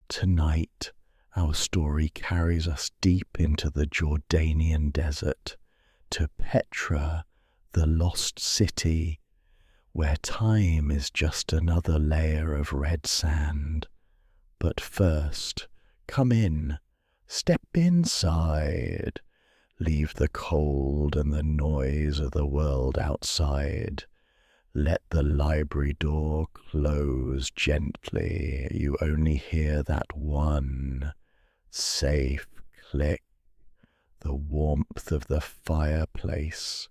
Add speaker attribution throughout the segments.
Speaker 1: Tonight, our story carries us deep into the Jordanian desert, to Petra, the lost city, where time is just another layer of red sand. But first, come in, step inside, leave the cold and the noise of the world outside. Let the library door close gently. You only hear that one safe click, the warmth of the fireplace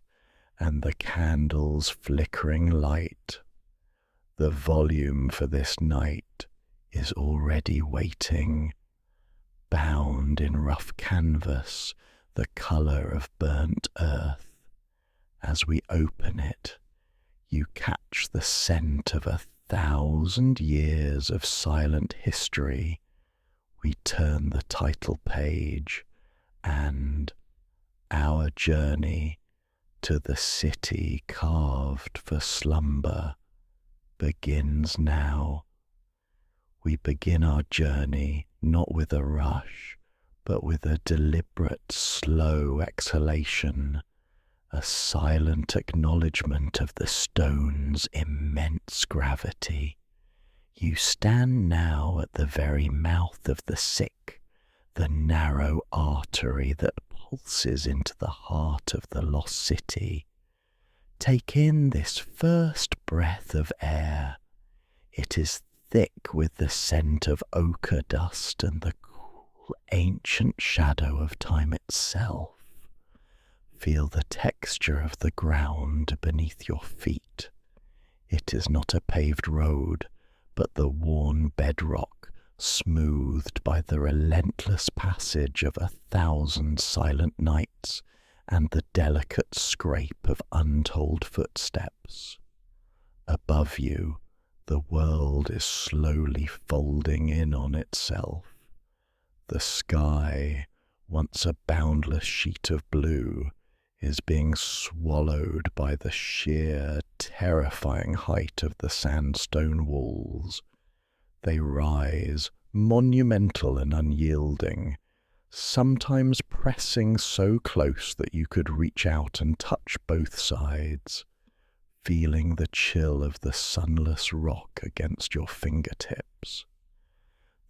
Speaker 1: and the candle's flickering light. The volume for this night is already waiting, bound in rough canvas, the colour of burnt earth. As we open it, you catch the scent of 1,000 years of silent history. We turn the title page, and our journey to the city carved for slumber begins now. We begin our journey not with a rush, but with a deliberate, slow exhalation, a silent acknowledgement of the stone's immense gravity. You stand now at the very mouth of the sick, the narrow artery that pulses into the heart of the lost city. Take in this first breath of air. It is thick with the scent of ochre dust and the cool ancient shadow of time itself. Feel the texture of the ground beneath your feet. It is not a paved road, but the worn bedrock, smoothed by the relentless passage of 1,000 silent nights and the delicate scrape of untold footsteps. Above you, the world is slowly folding in on itself. The sky, once a boundless sheet of blue, is being swallowed by the sheer, terrifying height of the sandstone walls. They rise, monumental and unyielding, sometimes pressing so close that you could reach out and touch both sides, feeling the chill of the sunless rock against your fingertips.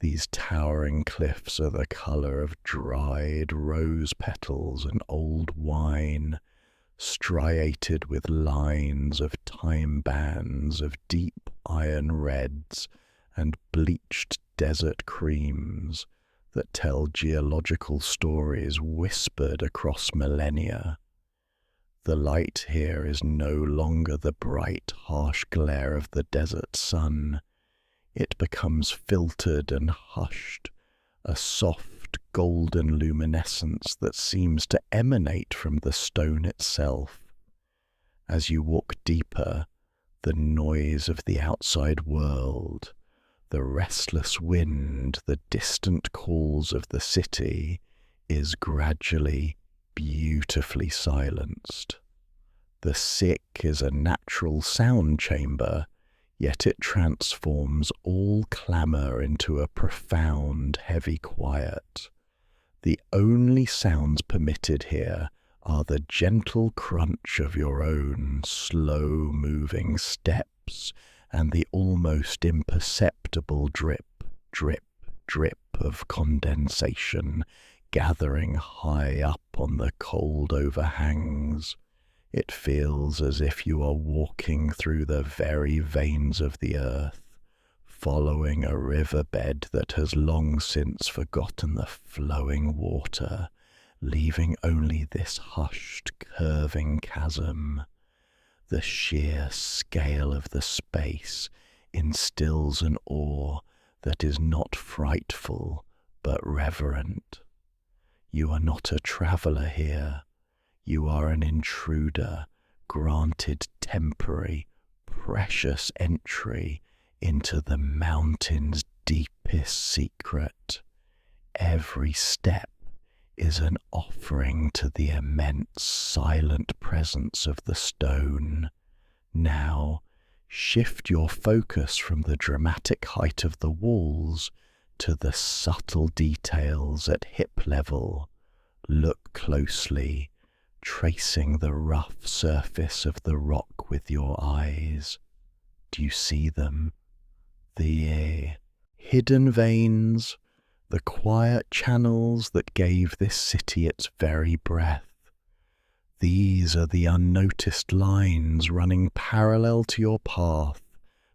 Speaker 1: These towering cliffs are the colour of dried rose petals and old wine, striated with lines of time bands of deep iron reds and bleached desert creams that tell geological stories whispered across millennia. The light here is no longer the bright, harsh glare of the desert sun. It becomes filtered and hushed, a soft golden luminescence that seems to emanate from the stone itself. As you walk deeper, the noise of the outside world, the restless wind, the distant calls of the city, is gradually, beautifully silenced. The sick is a natural sound chamber, yet it transforms all clamour into a profound, heavy quiet. The only sounds permitted here are the gentle crunch of your own slow-moving steps and the almost imperceptible drip, drip, drip of condensation gathering high up on the cold overhangs. It feels as if you are walking through the very veins of the earth, following a riverbed that has long since forgotten the flowing water, leaving only this hushed, curving chasm. The sheer scale of the space instills an awe that is not frightful, but reverent. You are not a traveller here. You are an intruder, granted temporary, precious entry into the mountain's deepest secret. Every step is an offering to the immense silent presence of the stone. Now, shift your focus from the dramatic height of the walls to the subtle details at hip level. Look closely, tracing the rough surface of the rock with your eyes. Do you see them? The hidden veins, the quiet channels that gave this city its very breath. These are the unnoticed lines running parallel to your path,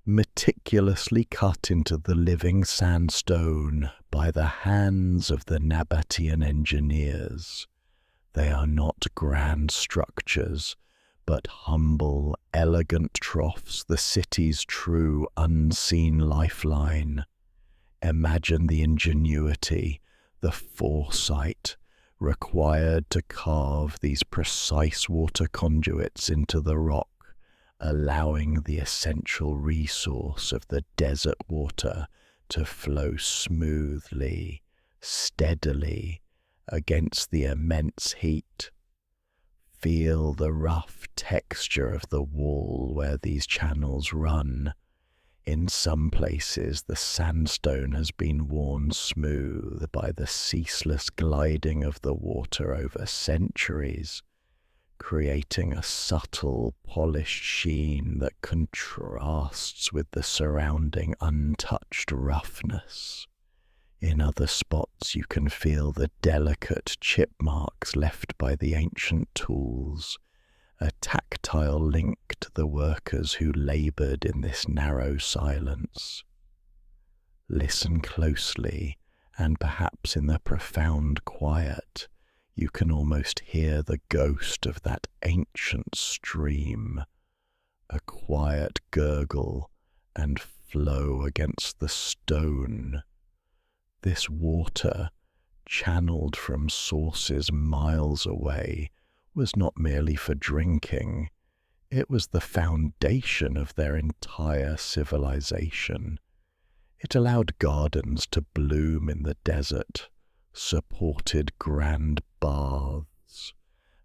Speaker 1: meticulously cut into the living sandstone by the hands of the Nabataean engineers. They are not grand structures, but humble, elegant troughs, the city's true, unseen lifeline. Imagine the ingenuity, the foresight required to carve these precise water conduits into the rock, allowing the essential resource of the desert water to flow smoothly, steadily against the immense heat. Feel the rough texture of the wall where these channels run. In some places, the sandstone has been worn smooth by the ceaseless gliding of the water over centuries, creating a subtle, polished sheen that contrasts with the surrounding untouched roughness. In other spots, you can feel the delicate chip marks left by the ancient tools, a tactile link to the workers who laboured in this narrow silence. Listen closely, and perhaps in the profound quiet, you can almost hear the ghost of that ancient stream, a quiet gurgle and flow against the stone. This water, channeled from sources miles away, was not merely for drinking. It was the foundation of their entire civilization. It allowed gardens to bloom in the desert, supported grand baths,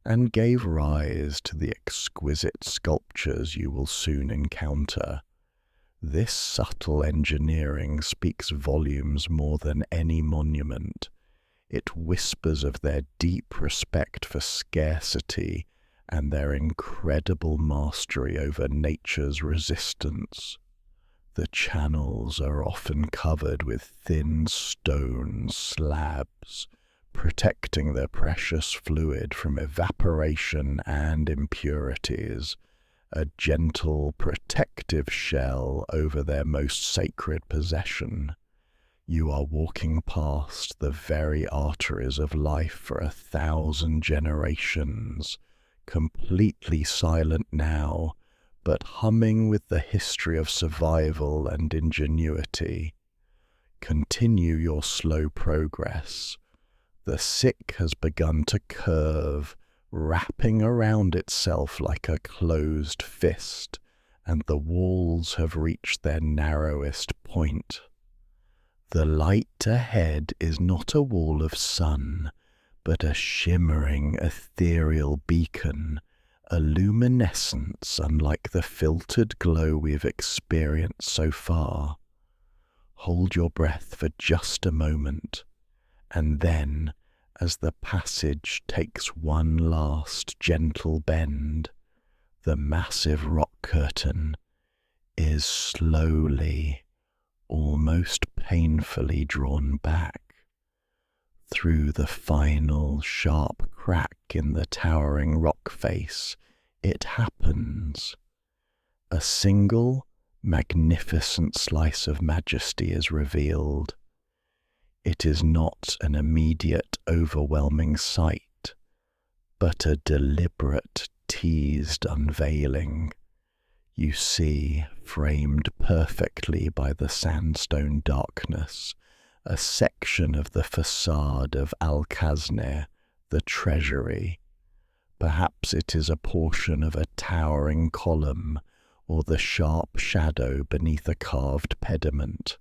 Speaker 1: and gave rise to the exquisite sculptures you will soon encounter. This subtle engineering speaks volumes more than any monument. It whispers of their deep respect for scarcity and their incredible mastery over nature's resistance. The channels are often covered with thin stone slabs, protecting the precious fluid from evaporation and impurities, a gentle protective shell over their most sacred possession. You are walking past the very arteries of life for 1,000 generations, completely silent now, but humming with the history of survival and ingenuity. Continue your slow progress. The sick has begun to curve, wrapping around itself like a closed fist, and the walls have reached their narrowest point. The light ahead is not a wall of sun, but a shimmering ethereal beacon, a luminescence unlike the filtered glow we've experienced so far. Hold your breath for just a moment, and then, as the passage takes one last gentle bend, the massive rock curtain is slowly, almost painfully drawn back. Through the final sharp crack in the towering rock face, it happens. A single, magnificent slice of majesty is revealed. It is not an immediate, overwhelming sight, but a deliberate, teased unveiling. You see, framed perfectly by the sandstone darkness, a section of the facade of Al-Khazneh, the Treasury. Perhaps it is a portion of a towering column, or the sharp shadow beneath a carved pediment.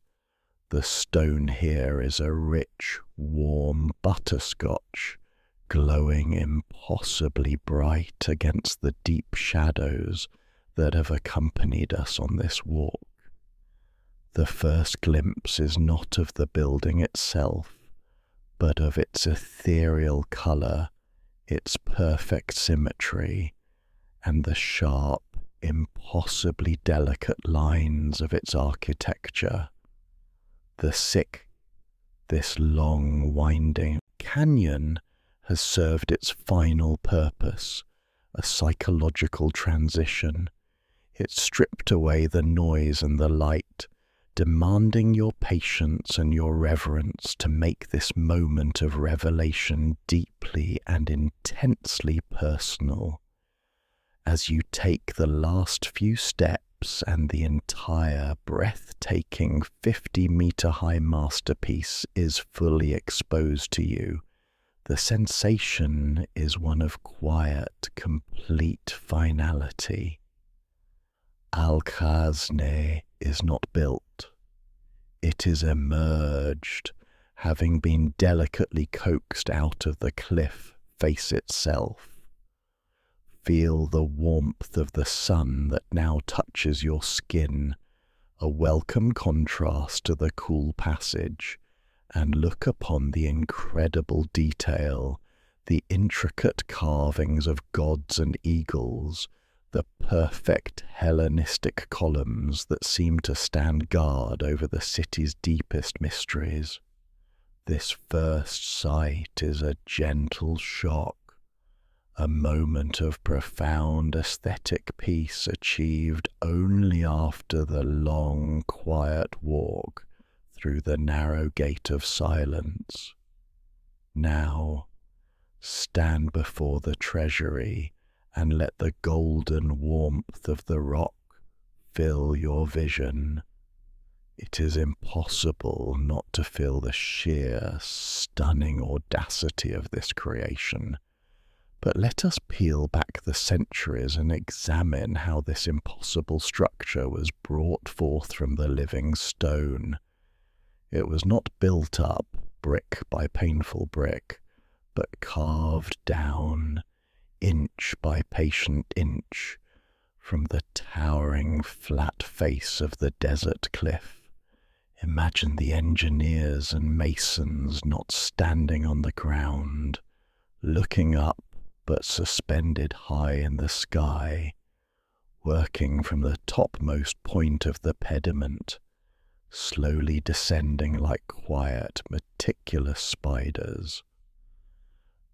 Speaker 1: The stone here is a rich, warm butterscotch, glowing impossibly bright against the deep shadows that have accompanied us on this walk. The first glimpse is not of the building itself, but of its ethereal colour, its perfect symmetry, and the sharp, impossibly delicate lines of its architecture. This long, winding canyon has served its final purpose, a psychological transition. It stripped away the noise and the light, demanding your patience and your reverence to make this moment of revelation deeply and intensely personal. As you take the last few steps and the entire breathtaking 50-meter-high masterpiece is fully exposed to you, the sensation is one of quiet, complete finality. Al-Khazneh is not built. It is emerged, having been delicately coaxed out of the cliff face itself. Feel the warmth of the sun that now touches your skin, a welcome contrast to the cool passage, and look upon the incredible detail, the intricate carvings of gods and eagles, the perfect Hellenistic columns that seem to stand guard over the city's deepest mysteries. This first sight is a gentle shock, a moment of profound aesthetic peace achieved only after the long, quiet walk through the narrow gate of silence. Now, stand before the Treasury and let the golden warmth of the rock fill your vision. It is impossible not to feel the sheer, stunning audacity of this creation. But let us peel back the centuries and examine how this impossible structure was brought forth from the living stone. It was not built up brick by painful brick, but carved down, inch by patient inch, from the towering flat face of the desert cliff. Imagine the engineers and masons not standing on the ground, looking up but suspended high in the sky, working from the topmost point of the pediment, slowly descending like quiet, meticulous spiders.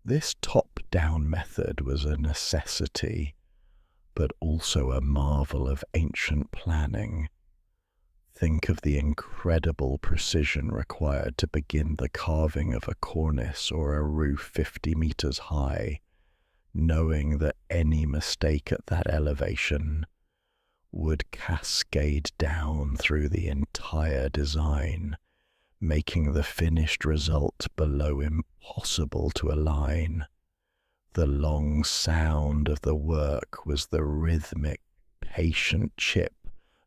Speaker 1: This top-down method was a necessity, but also a marvel of ancient planning. Think of the incredible precision required to begin the carving of a cornice or a roof 50 meters high, knowing that any mistake at that elevation would cascade down through the entire design, making the finished result below impossible to align. The long sound of the work was the rhythmic, patient chip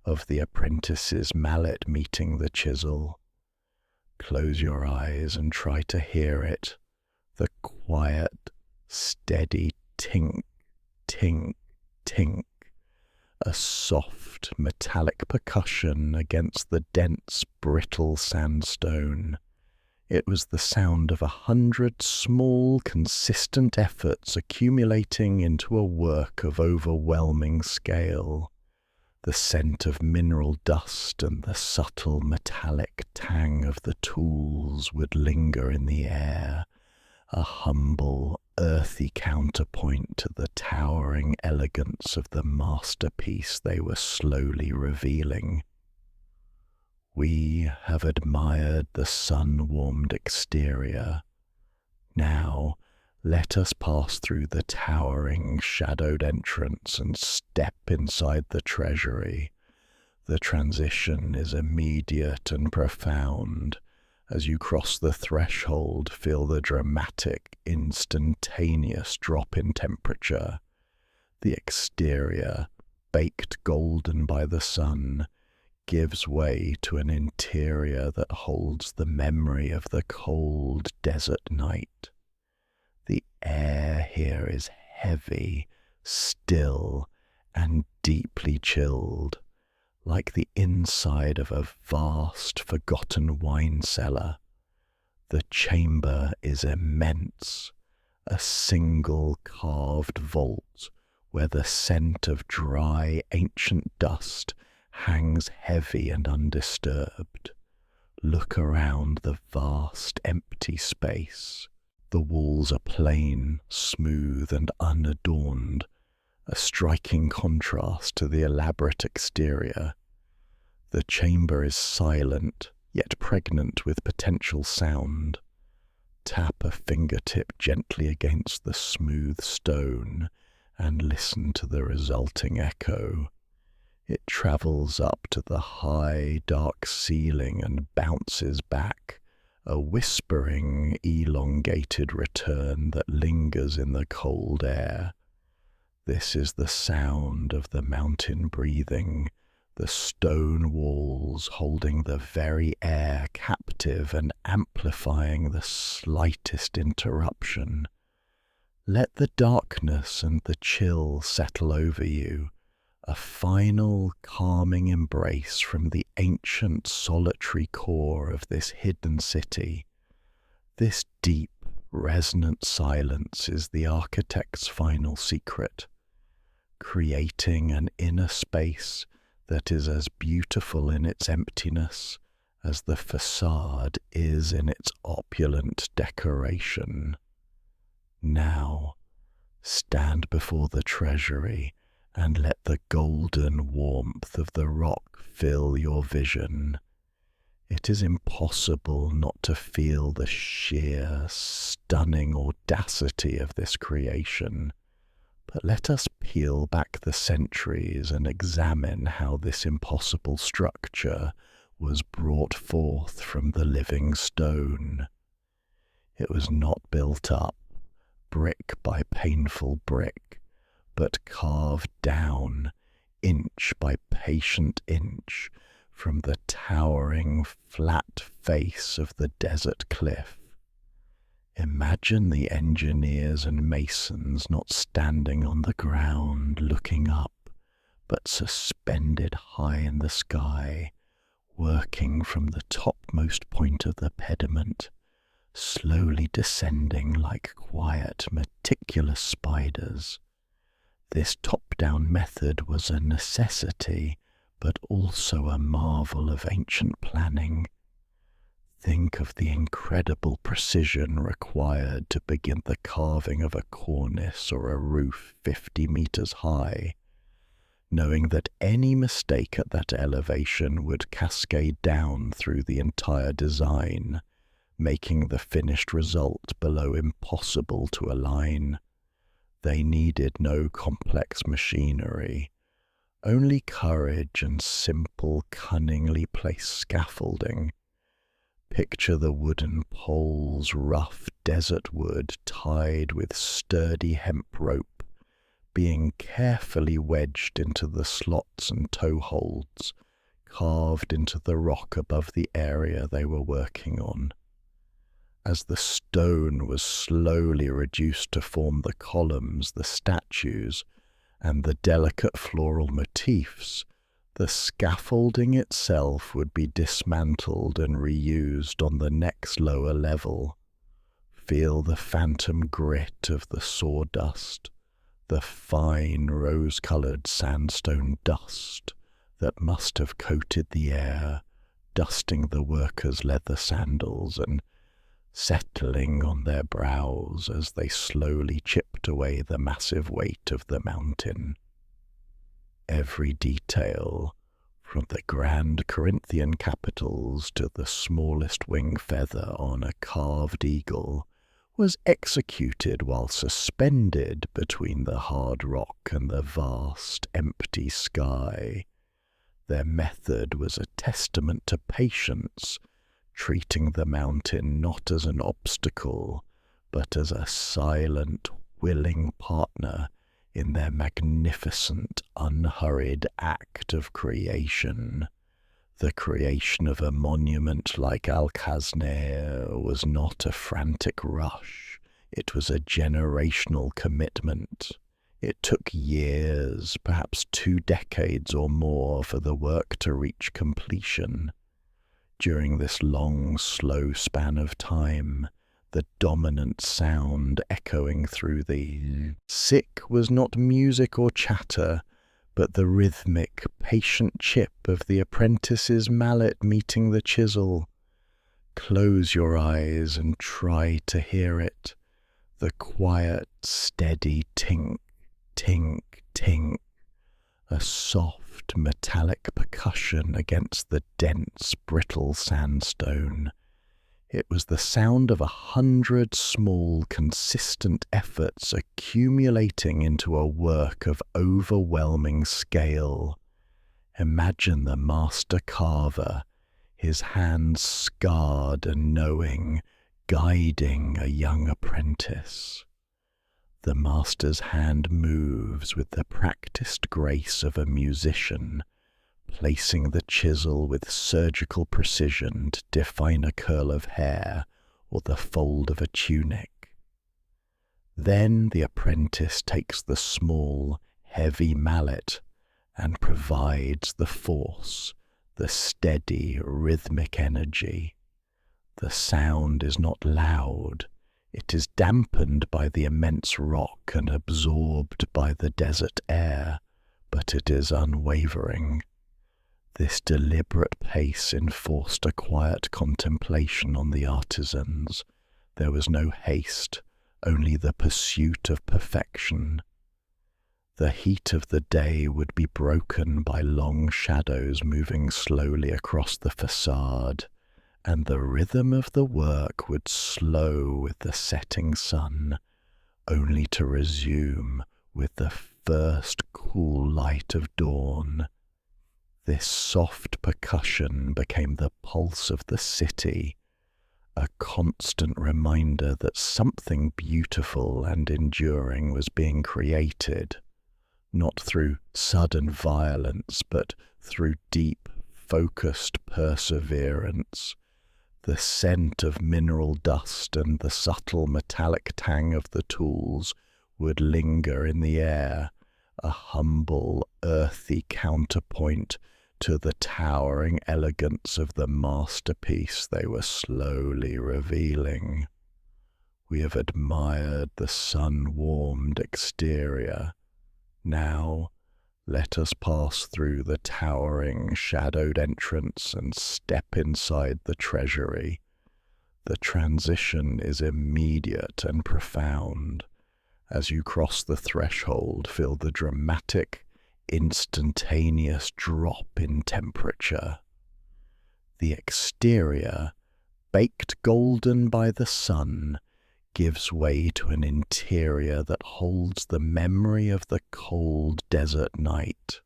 Speaker 1: of the apprentice's mallet meeting the chisel. Close your eyes and try to hear it, the quiet, steady tink, tink, tink, a soft metallic percussion against the dense, brittle sandstone. It was the sound of 100 small, consistent efforts accumulating into a work of overwhelming scale. The scent of mineral dust and the subtle metallic tang of the tools would linger in the air, a humble, earthy counterpoint to the towering elegance of the masterpiece they were slowly revealing. We have admired the sun-warmed exterior. Now, let us pass through the towering, shadowed entrance and step inside the Treasury. The transition is immediate and profound. As you cross the threshold, feel the dramatic, instantaneous drop in temperature. The exterior, baked golden by the sun, gives way to an interior that holds the memory of the cold desert night. The air here is heavy, still, and deeply chilled, like the inside of a vast, forgotten wine cellar. The chamber is immense, a single carved vault where the scent of dry, ancient dust hangs heavy and undisturbed. Look around the vast, empty space. The walls are plain, smooth, and unadorned, a striking contrast to the elaborate exterior. The chamber is silent, yet pregnant with potential sound. Tap a fingertip gently against the smooth stone and listen to the resulting echo. It travels up to the high, dark ceiling and bounces back, a whispering, elongated return that lingers in the cold air. This is the sound of the mountain breathing, the stone walls holding the very air captive and amplifying the slightest interruption. Let the darkness and the chill settle over you, a final calming embrace from the ancient solitary core of this hidden city. This deep, resonant silence is the architect's final secret, creating an inner space that is as beautiful in its emptiness as the facade is in its opulent decoration. Now, stand before the Treasury and let the golden warmth of the rock fill your vision. It is impossible not to feel the sheer, stunning audacity of this creation. But let us peel back the centuries and examine how this impossible structure was brought forth from the living stone. It was not built up, brick by painful brick, but carved down, inch by patient inch, from the towering, flat face of the desert cliff. Imagine the engineers and masons not standing on the ground looking up, but suspended high in the sky, working from the topmost point of the pediment, slowly descending like quiet, meticulous spiders. This top-down method was a necessity, but also a marvel of ancient planning. Think of the incredible precision required to begin the carving of a cornice or a roof 50 meters high, knowing that any mistake at that elevation would cascade down through the entire design, making the finished result below impossible to align. They needed no complex machinery, only courage and simple, cunningly placed scaffolding. Picture the wooden poles, rough desert wood tied with sturdy hemp rope, being carefully wedged into the slots and toe holds, carved into the rock above the area they were working on. As the stone was slowly reduced to form the columns, the statues, and the delicate floral motifs, the scaffolding itself would be dismantled and reused on the next lower level. Feel the phantom grit of the sawdust, the fine rose-coloured sandstone dust that must have coated the air, dusting the workers' leather sandals and settling on their brows as they slowly chipped away the massive weight of the mountain. Every detail, from the grand Corinthian capitals to the smallest wing feather on a carved eagle, was executed while suspended between the hard rock and the vast, empty sky. Their method was a testament to patience, treating the mountain not as an obstacle, but as a silent, willing partner in their magnificent, unhurried act of creation. The creation of a monument like Al-Khazneh was not a frantic rush. It was a generational commitment. It took years, perhaps 2 decades or more, for the work to reach completion. During this long, slow span of time, the dominant sound echoing through the sick was not music or chatter, but the rhythmic, patient chip of the apprentice's mallet meeting the chisel. Close your eyes and try to hear it, the quiet, steady tink, tink, tink, a soft, metallic percussion against the dense, brittle sandstone. It was the sound of 100 small, consistent efforts accumulating into a work of overwhelming scale. Imagine the master carver, his hands scarred and knowing, guiding a young apprentice. The master's hand moves with the practiced grace of a musician, placing the chisel with surgical precision to define a curl of hair or the fold of a tunic. Then the apprentice takes the small, heavy mallet and provides the force, the steady, rhythmic energy. The sound is not loud. It is dampened by the immense rock and absorbed by the desert air, but it is unwavering. This deliberate pace enforced a quiet contemplation on the artisans. There was no haste, only the pursuit of perfection. The heat of the day would be broken by long shadows moving slowly across the facade, and the rhythm of the work would slow with the setting sun, only to resume with the first cool light of dawn. This soft percussion became the pulse of the city, a constant reminder that something beautiful and enduring was being created, not through sudden violence, but through deep, focused perseverance. The scent of mineral dust and the subtle metallic tang of the tools would linger in the air, a humble, earthy counterpoint to the towering elegance of the masterpiece they were slowly revealing. We have admired the sun-warmed exterior. Now, let us pass through the towering, shadowed entrance and step inside the Treasury. The transition is immediate and profound. As you cross the threshold, feel the dramatic, instantaneous drop in temperature. The exterior, baked golden by the sun, gives way to an interior that holds the memory of the cold desert night.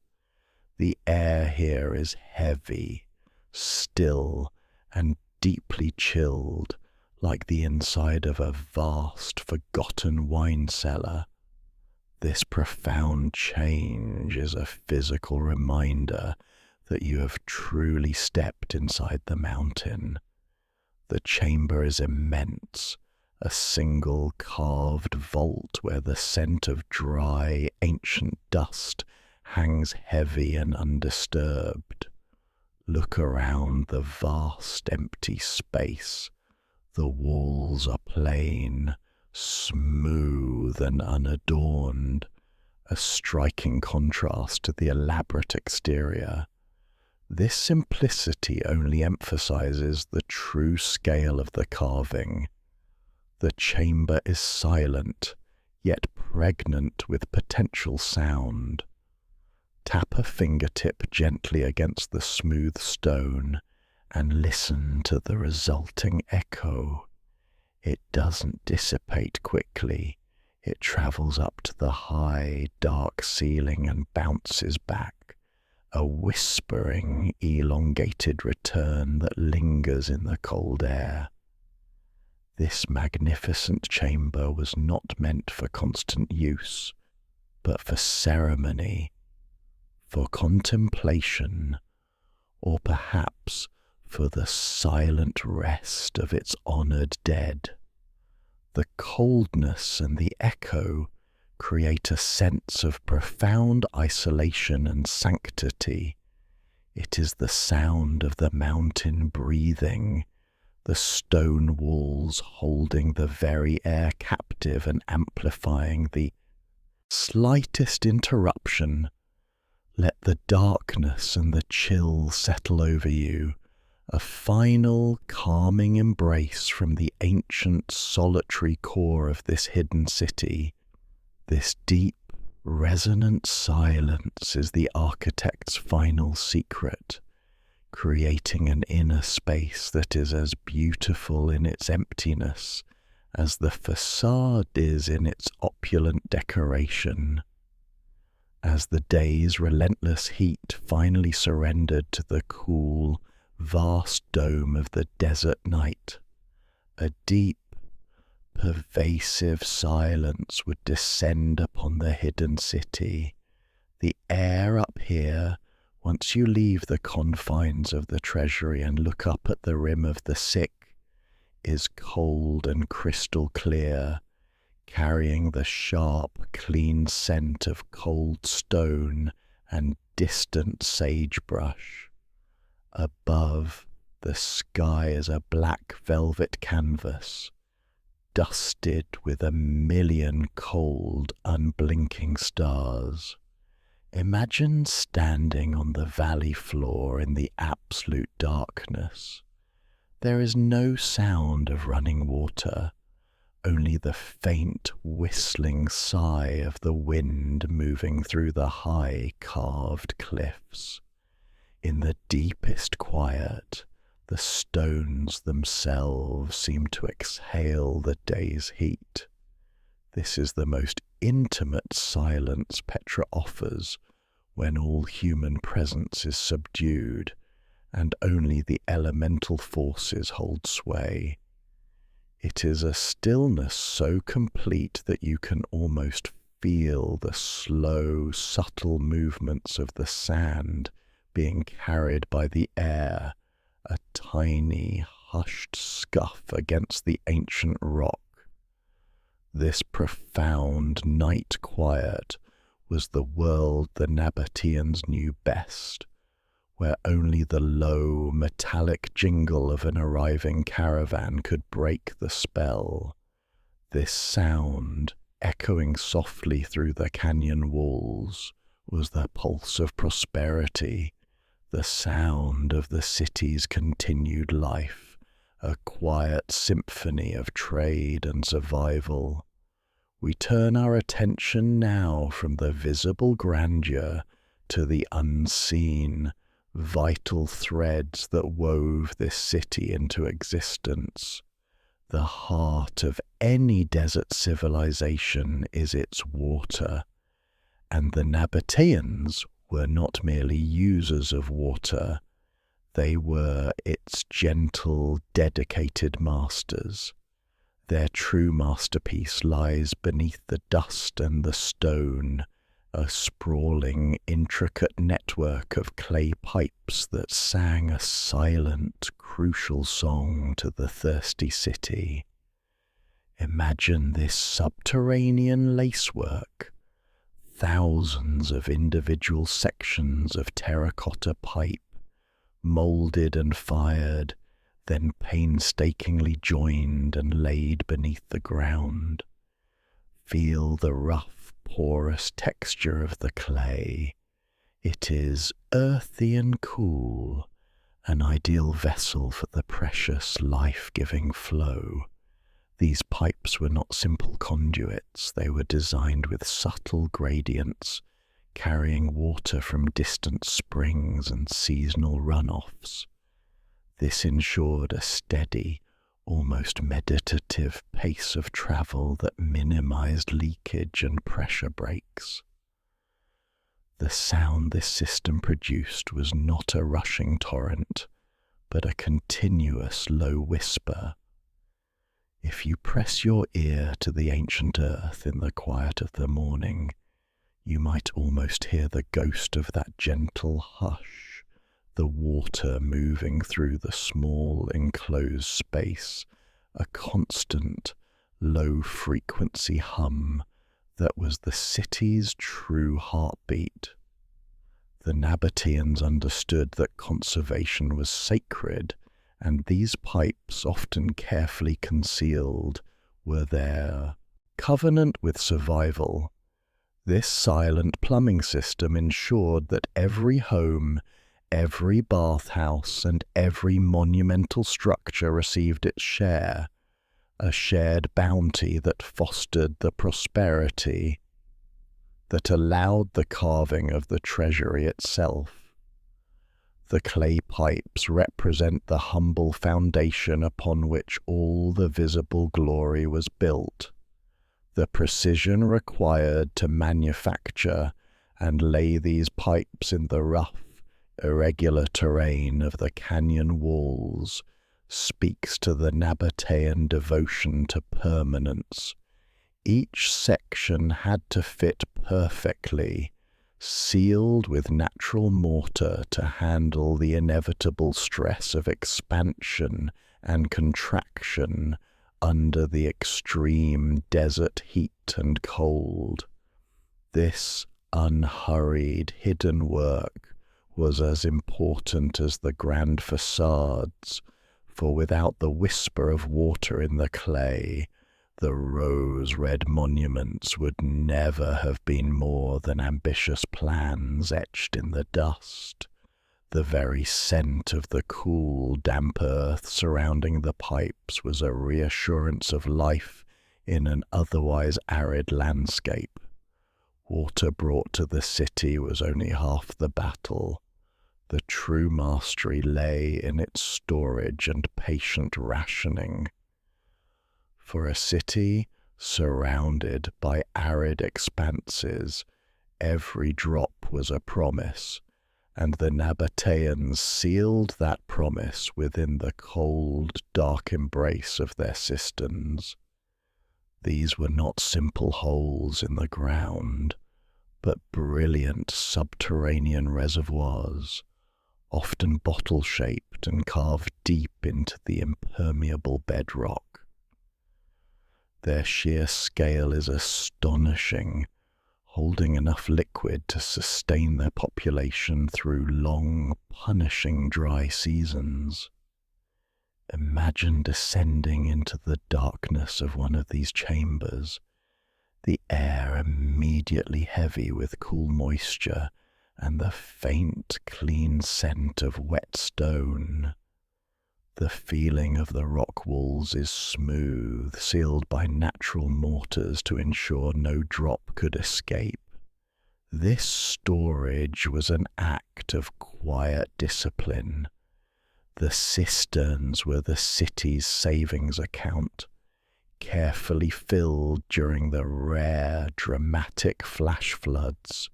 Speaker 1: The air here is heavy, still, and deeply chilled, like the inside of a vast, forgotten wine cellar. This profound change is a physical reminder that you have truly stepped inside the mountain. The chamber is immense, a single carved vault where the scent of dry, ancient dust hangs heavy and undisturbed. Look around the vast, empty space. The walls are plain, smooth and unadorned, a striking contrast to the elaborate exterior. This simplicity only emphasizes the true scale of the carving. The chamber is silent, yet pregnant with potential sound. Tap a fingertip gently against the smooth stone and listen to the resulting echo. It doesn't dissipate quickly. It travels up to the high, dark ceiling and bounces back, a whispering, elongated return that lingers in the cold air. This magnificent chamber was not meant for constant use, but for ceremony, for contemplation, or perhaps for the silent rest of its honored dead. The coldness and the echo create a sense of profound isolation and sanctity. It is the sound of the mountain breathing, the stone walls holding the very air captive and amplifying the slightest interruption. Let the darkness and the chill settle over you, a final calming embrace from the ancient solitary core of this hidden city. This deep, resonant silence is the architect's final secret, creating an inner space that is as beautiful in its emptiness as the facade is in its opulent decoration. As the day's relentless heat finally surrendered to the cool, vast dome of the desert night, a deep, pervasive silence would descend upon the hidden city. The air up here, once you leave the confines of the Treasury and look up at the rim of the Sick, is cold and crystal clear, carrying the sharp, clean scent of cold stone and distant sagebrush. Above, the sky is a black velvet canvas, dusted with a million cold, unblinking stars. Imagine standing on the valley floor in the absolute darkness. There is no sound of running water, only the faint whistling sigh of the wind moving through the high carved cliffs. In the deepest quiet, the stones themselves seem to exhale the day's heat. This is the most intimate silence Petra offers when all human presence is subdued and only the elemental forces hold sway. It is a stillness so complete that you can almost feel the slow, subtle movements of the sand being carried by the air, a tiny, hushed scuff against the ancient rock. This profound night quiet was the world the Nabataeans knew best, where only the low, metallic jingle of an arriving caravan could break the spell. This sound, echoing softly through the canyon walls, was the pulse of prosperity, the sound of the city's continued life, a quiet symphony of trade and survival. We turn our attention now from the visible grandeur to the unseen, vital threads that wove this city into existence. The heart of any desert civilization is its water, and the Nabataeans were not merely users of water, they were its gentle, dedicated masters. Their true masterpiece lies beneath the dust and the stone, a sprawling, intricate network of clay pipes that sang a silent, crucial song to the thirsty city. Imagine this subterranean lacework, thousands of individual sections of terracotta pipe, moulded and fired, then painstakingly joined and laid beneath the ground. Feel the rough, porous texture of the clay. It is earthy and cool, an ideal vessel for the precious, life-giving flow. These pipes were not simple conduits, they were designed with subtle gradients, carrying water from distant springs and seasonal runoffs. This ensured a steady, almost meditative pace of travel that minimized leakage and pressure breaks. The sound this system produced was not a rushing torrent, but a continuous low whisper. If you press your ear to the ancient earth in the quiet of the morning, you might almost hear the ghost of that gentle hush, the water moving through the small enclosed space, a constant, low-frequency hum that was the city's true heartbeat. The Nabataeans understood that conservation was sacred, and these pipes, often carefully concealed, were their covenant with survival. This silent plumbing system ensured that every home, every bathhouse, and every monumental structure received its share, a shared bounty that fostered the prosperity that allowed the carving of the Treasury itself. The clay pipes represent the humble foundation upon which all the visible glory was built. The precision required to manufacture and lay these pipes in the rough, irregular terrain of the canyon walls speaks to the Nabataean devotion to permanence. Each section had to fit perfectly, sealed with natural mortar to handle the inevitable stress of expansion and contraction under the extreme desert heat and cold. This unhurried, hidden work was as important as the grand facades, for without the whisper of water in the clay, the rose-red monuments would never have been more than ambitious plans etched in the dust. The very scent of the cool, damp earth surrounding the pipes was a reassurance of life in an otherwise arid landscape. Water brought to the city was only half the battle. The true mastery lay in its storage and patient rationing. For a city surrounded by arid expanses, every drop was a promise, and the Nabataeans sealed that promise within the cold, dark embrace of their cisterns. These were not simple holes in the ground, but brilliant subterranean reservoirs, often bottle-shaped and carved deep into the impermeable bedrock. Their sheer scale is astonishing, holding enough liquid to sustain their population through long, punishing dry seasons. Imagine descending into the darkness of one of these chambers, the air immediately heavy with cool moisture and the faint, clean scent of wet stone. The feeling of the rock walls is smooth, sealed by natural mortars to ensure no drop could escape. This storage was an act of quiet discipline. The cisterns were the city's savings account, carefully filled during the rare, dramatic flash floods,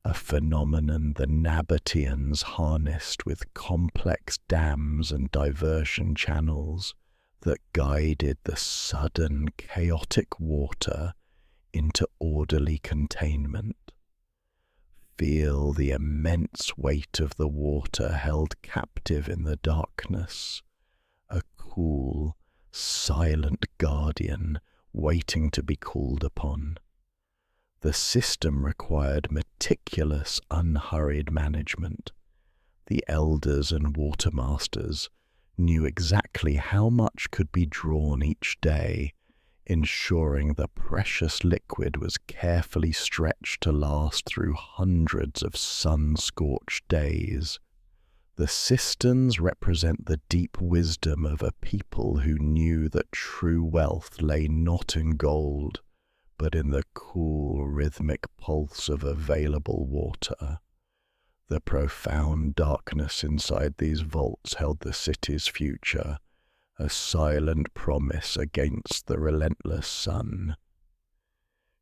Speaker 1: a phenomenon the Nabataeans harnessed with complex dams and diversion channels that guided the sudden, chaotic water into orderly containment. Feel the immense weight of the water held captive in the darkness, a cool, silent guardian waiting to be called upon. The system required meticulous, unhurried management. The elders and watermasters knew exactly how much could be drawn each day, ensuring the precious liquid was carefully stretched to last through hundreds of sun-scorched days. The cisterns represent the deep wisdom of a people who knew that true wealth lay not in gold, but in the cool, rhythmic pulse of available water. The profound darkness inside these vaults held the city's future, a silent promise against the relentless sun.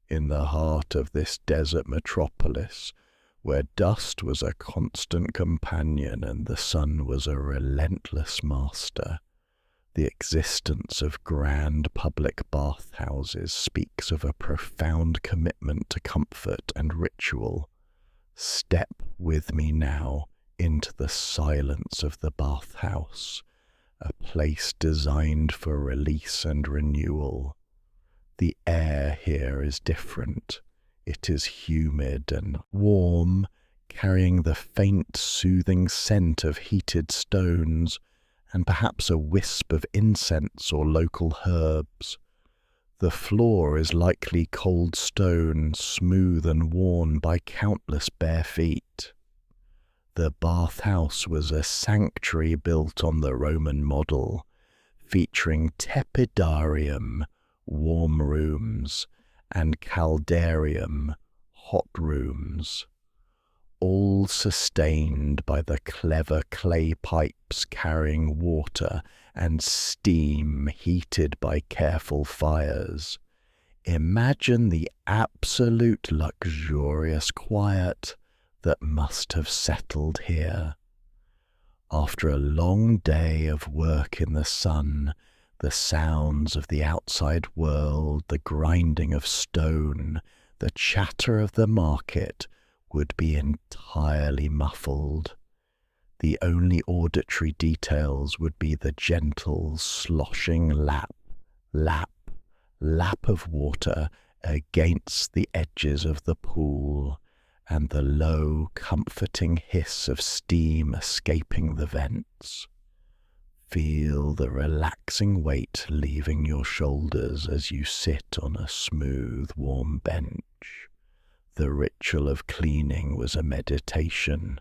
Speaker 1: In the heart of this desert metropolis, where dust was a constant companion and the sun was a relentless master, the existence of grand public bathhouses speaks of a profound commitment to comfort and ritual. Step with me now into the silence of the bathhouse, a place designed for release and renewal. The air here is different. It is humid and warm, carrying the faint, soothing scent of heated stones and perhaps a wisp of incense or local herbs. The floor is likely cold stone, smooth and worn by countless bare feet. The bathhouse was a sanctuary built on the Roman model, featuring tepidarium, warm rooms, and caldarium, hot rooms, all sustained by the clever clay pipes carrying water and steam heated by careful fires. Imagine the absolute luxurious quiet that must have settled here. After a long day of work in the sun, the sounds of the outside world, the grinding of stone, the chatter of the market would be entirely muffled. The only auditory details would be the gentle, sloshing lap, lap, lap of water against the edges of the pool, and the low, comforting hiss of steam escaping the vents. Feel the relaxing weight leaving your shoulders as you sit on a smooth, warm bench. The ritual of cleaning was a meditation.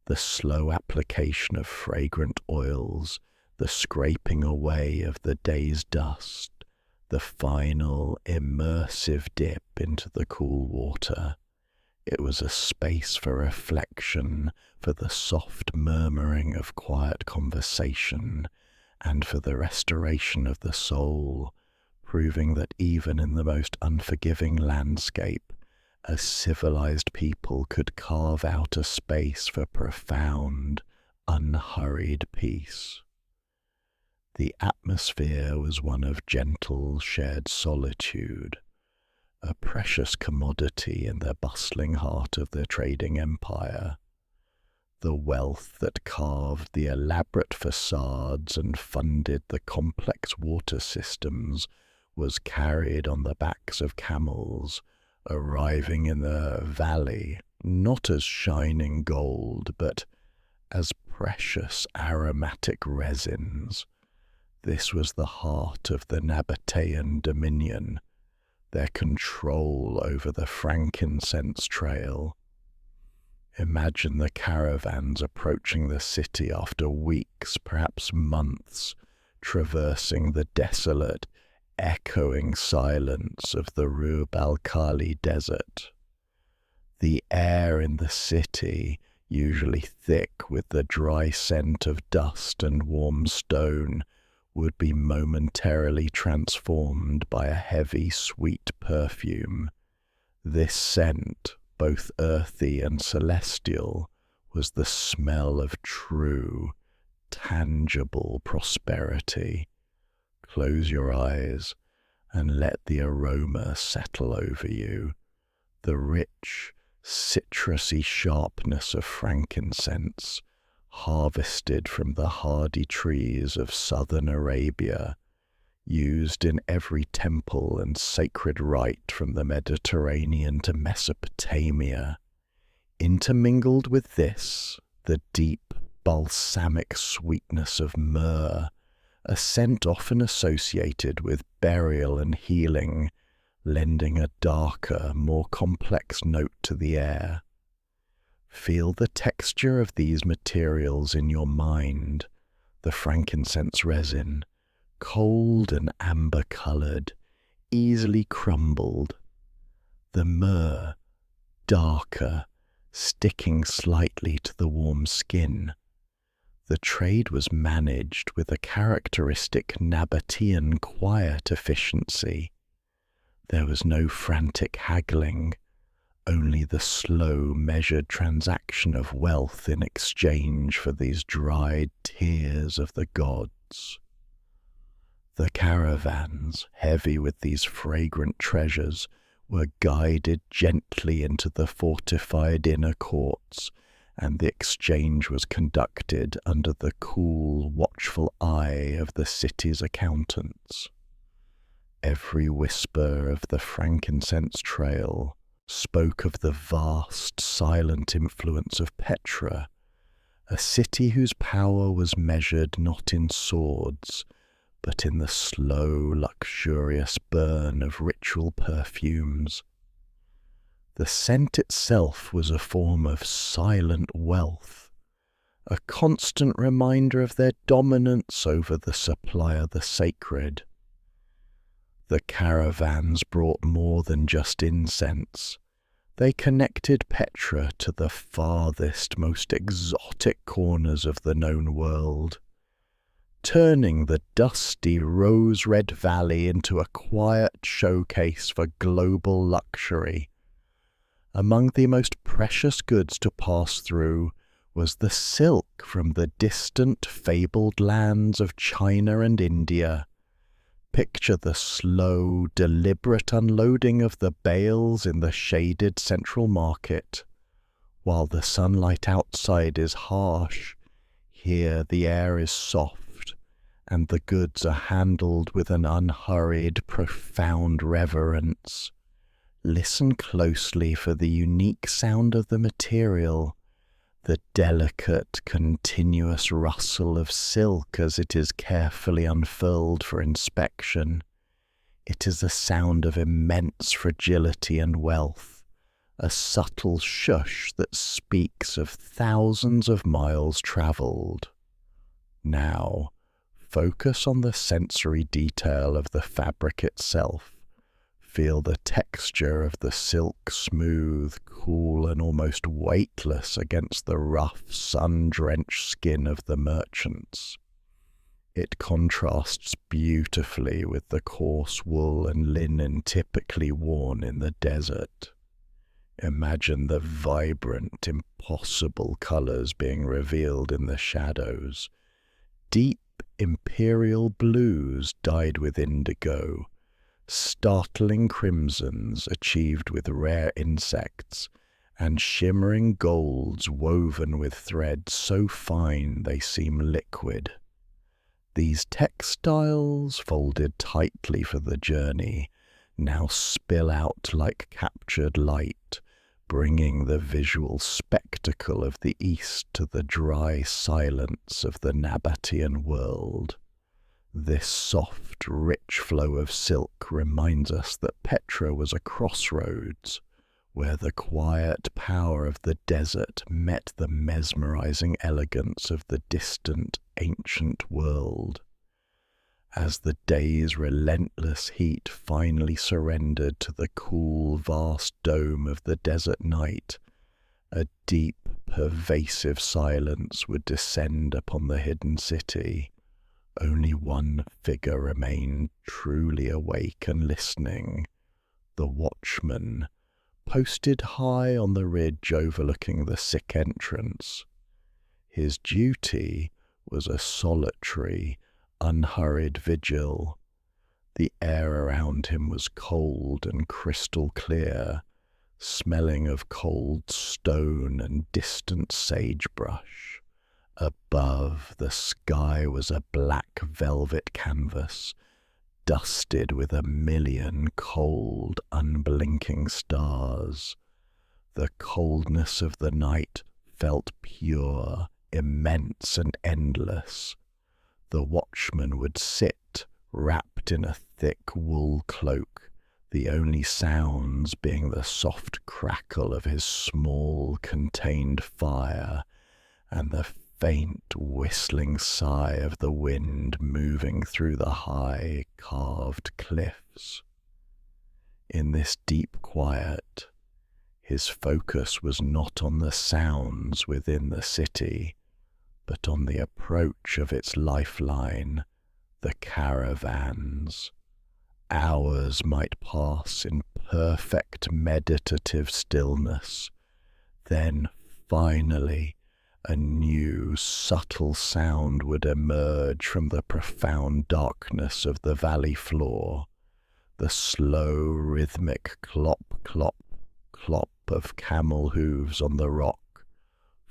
Speaker 1: The slow application of fragrant oils, the scraping away of the day's dust, the final immersive dip into the cool water. It was a space for reflection, for the soft murmuring of quiet conversation, and for the restoration of the soul, proving that even in the most unforgiving landscape, a civilized people could carve out a space for profound, unhurried peace. The atmosphere was one of gentle, shared solitude, a precious commodity in the bustling heart of the trading empire. The wealth that carved the elaborate facades and funded the complex water systems was carried on the backs of camels, arriving in the valley not as shining gold, but as precious aromatic resins. This was the heart of the Nabataean dominion, their control over the Frankincense trail. Imagine the caravans approaching the city after weeks, perhaps months, traversing the desolate, echoing silence of the Rub al-Khali desert. The air in the city, usually thick with the dry scent of dust and warm stone, would be momentarily transformed by a heavy, sweet perfume. This scent, both earthy and celestial, was the smell of true, tangible prosperity. Close your eyes and let the aroma settle over you. The rich, citrusy sharpness of frankincense, harvested from the hardy trees of southern Arabia, used in every temple and sacred rite from the Mediterranean to Mesopotamia. Intermingled with this, the deep, balsamic sweetness of myrrh, a scent often associated with burial and healing, lending a darker, more complex note to the air. Feel the texture of these materials in your mind. The frankincense resin, cold and amber-coloured, easily crumbled. The myrrh, darker, sticking slightly to the warm skin. The trade was managed with a characteristic Nabataean quiet efficiency. There was no frantic haggling, only the slow, measured transaction of wealth in exchange for these dried tears of the gods. The caravans, heavy with these fragrant treasures, were guided gently into the fortified inner courts, and the exchange was conducted under the cool, watchful eye of the city's accountants. Every whisper of the Frankincense trail spoke of the vast, silent influence of Petra, a city whose power was measured not in swords, but in the slow, luxurious burn of ritual perfumes. The scent itself was a form of silent wealth, a constant reminder of their dominance over the supply of the sacred. The caravans brought more than just incense. They connected Petra to the farthest, most exotic corners of the known world, turning the dusty rose-red valley into a quiet showcase for global luxury. Among the most precious goods to pass through was the silk from the distant, fabled lands of China and India. Picture the slow, deliberate unloading of the bales in the shaded central market. While the sunlight outside is harsh, here the air is soft, and the goods are handled with an unhurried, profound reverence. Listen closely for the unique sound of the material, the delicate, continuous rustle of silk as it is carefully unfurled for inspection. It is a sound of immense fragility and wealth, a subtle shush that speaks of thousands of miles travelled. Now, focus on the sensory detail of the fabric itself. Feel the texture of the silk, smooth, cool, and almost weightless against the rough, sun-drenched skin of the merchants. It contrasts beautifully with the coarse wool and linen typically worn in the desert. Imagine the vibrant, impossible colours being revealed in the shadows. Deep imperial blues dyed with indigo, startling crimsons achieved with rare insects, and shimmering golds woven with threads so fine they seem liquid. These textiles, folded tightly for the journey, now spill out like captured light, bringing the visual spectacle of the East to the dry silence of the Nabataean world. This soft, rich flow of silk reminds us that Petra was a crossroads, where the quiet power of the desert met the mesmerizing elegance of the distant, ancient world. As the day's relentless heat finally surrendered to the cool, vast dome of the desert night, a deep, pervasive silence would descend upon the hidden city. Only one figure remained truly awake and listening, the watchman, posted high on the ridge overlooking the sick entrance. His duty was a solitary, unhurried vigil. The air around him was cold and crystal clear, smelling of cold stone and distant sagebrush. Above, the sky was a black velvet canvas, dusted with a million cold, unblinking stars. The coldness of the night felt pure, immense, and endless. The watchman would sit, wrapped in a thick wool cloak, the only sounds being the soft crackle of his small, contained fire, and the faint whistling sigh of the wind moving through the high, carved cliffs. In this deep quiet, his focus was not on the sounds within the city, but on the approach of its lifeline, the caravans. Hours might pass in perfect meditative stillness. Then, finally, a new, subtle sound would emerge from the profound darkness of the valley floor, the slow, rhythmic clop, clop, clop of camel hooves on the rock,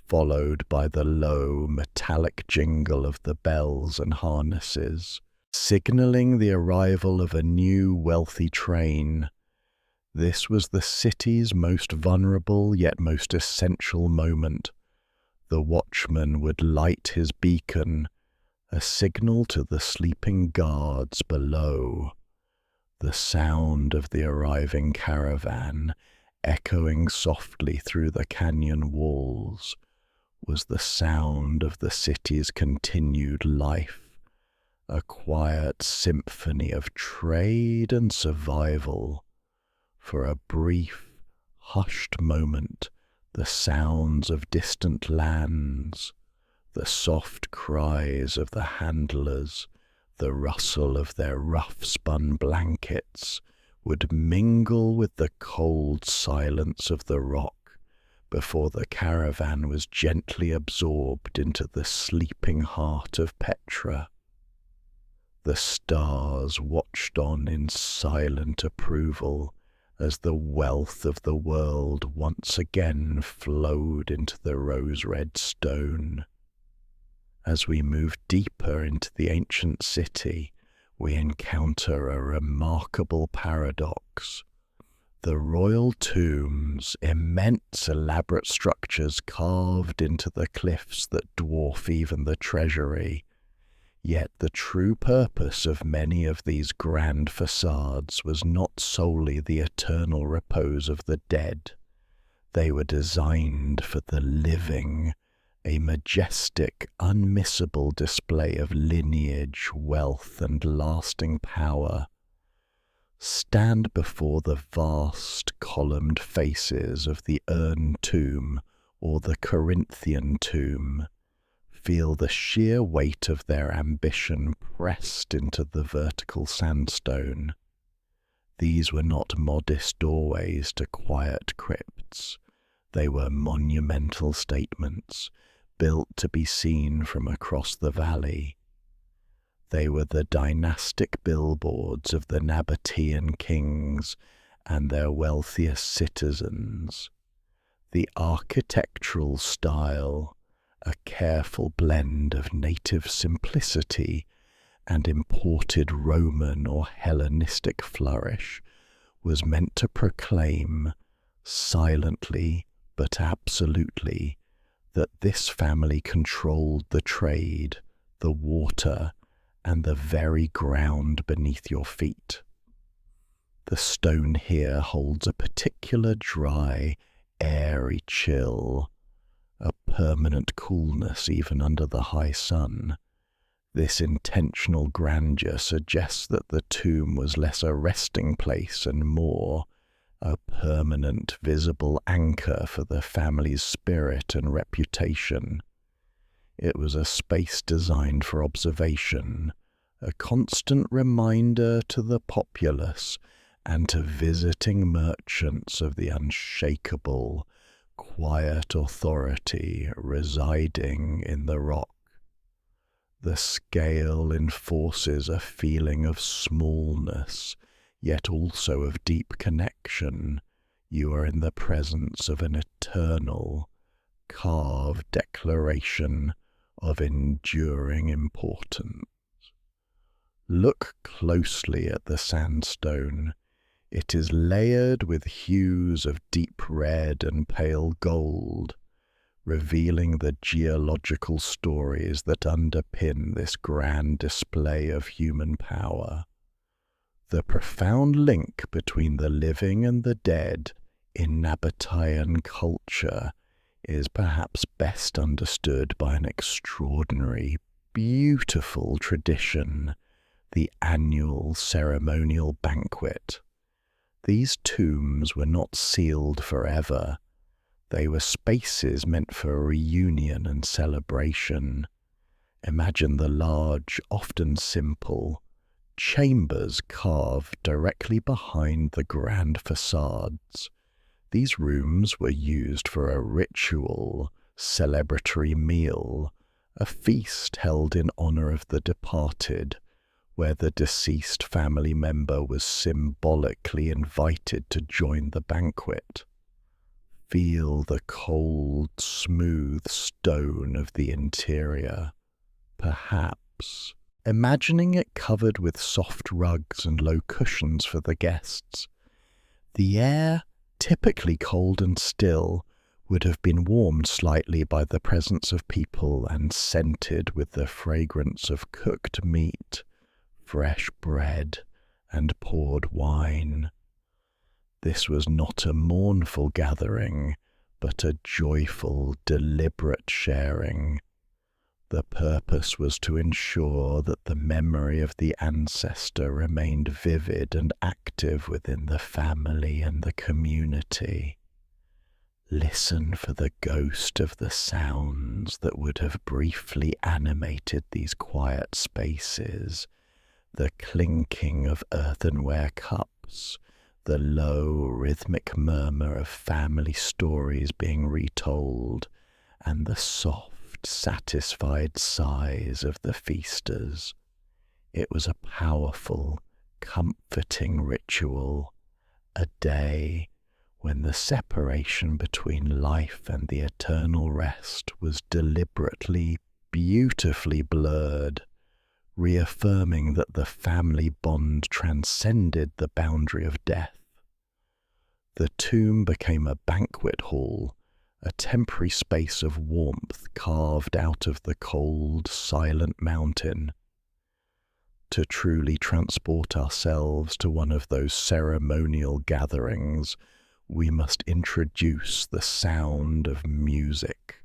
Speaker 1: followed by the low, metallic jingle of the bells and harnesses. signaling the arrival of a new wealthy train. This was the city's most vulnerable yet most essential moment. The watchman would light his beacon, a signal to the sleeping guards below. The sound of the arriving caravan, echoing softly through the canyon walls, was the sound of the city's continued life, a quiet symphony of trade and survival. For a brief, hushed moment, the sounds of distant lands, the soft cries of the handlers, the rustle of their rough-spun blankets, would mingle with the cold silence of the rock before the caravan was gently absorbed into the sleeping heart of Petra. The stars watched on in silent approval as the wealth of the world once again flowed into the rose-red stone. As we move deeper into the ancient city, we encounter a remarkable paradox. The royal tombs, immense elaborate structures carved into the cliffs that dwarf even the Treasury. Yet the true purpose of many of these grand facades was not solely the eternal repose of the dead. They were designed for the living, a majestic, unmissable display of lineage, wealth, and lasting power. Stand before the vast columned faces of the Urn tomb or the Corinthian tomb. Feel the sheer weight of their ambition pressed into the vertical sandstone. These were not modest doorways to quiet crypts. They were monumental statements, built to be seen from across the valley. They were the dynastic billboards of the Nabataean kings and their wealthiest citizens. The architectural style, a careful blend of native simplicity and imported Roman or Hellenistic flourish, was meant to proclaim, silently but absolutely, that this family controlled the trade, the water, and the very ground beneath your feet. The stone here holds a particular dry, airy chill, a permanent coolness even under the high sun. This intentional grandeur suggests that the tomb was less a resting place and more a permanent, visible anchor for the family's spirit and reputation. It was a space designed for observation, a constant reminder to the populace and to visiting merchants of the unshakable, quiet authority residing in the rock. The scale enforces a feeling of smallness, yet also of deep connection. You are in the presence of an eternal, carved declaration of enduring importance. Look closely at the sandstone. It is layered with hues of deep red and pale gold, revealing the geological stories that underpin this grand display of human power. The profound link between the living and the dead in Nabataean culture is perhaps best understood by an extraordinary, beautiful tradition, the annual ceremonial banquet. These tombs were not sealed forever. They were spaces meant for reunion and celebration. Imagine the large, often simple, chambers carved directly behind the grand facades. These rooms were used for a ritual, celebratory meal, a feast held in honor of the departed, where the deceased family member was symbolically invited to join the banquet. Feel the cold, smooth stone of the interior. Perhaps imagining it covered with soft rugs and low cushions for the guests. The air, typically cold and still, would have been warmed slightly by the presence of people and scented with the fragrance of cooked meat, fresh bread, and poured wine. This was not a mournful gathering, but a joyful, deliberate sharing. The purpose was to ensure that the memory of the ancestor remained vivid and active within the family and the community. Listen for the ghost of the sounds that would have briefly animated these quiet spaces, the clinking of earthenware cups, the low rhythmic murmur of family stories being retold, and the soft, satisfied sighs of the feasters. It was a powerful, comforting ritual, a day when the separation between life and the eternal rest was deliberately, beautifully blurred, reaffirming that the family bond transcended the boundary of death. The tomb became a banquet hall, a temporary space of warmth carved out of the cold, silent mountain. To truly transport ourselves to one of those ceremonial gatherings, we must introduce the sound of music.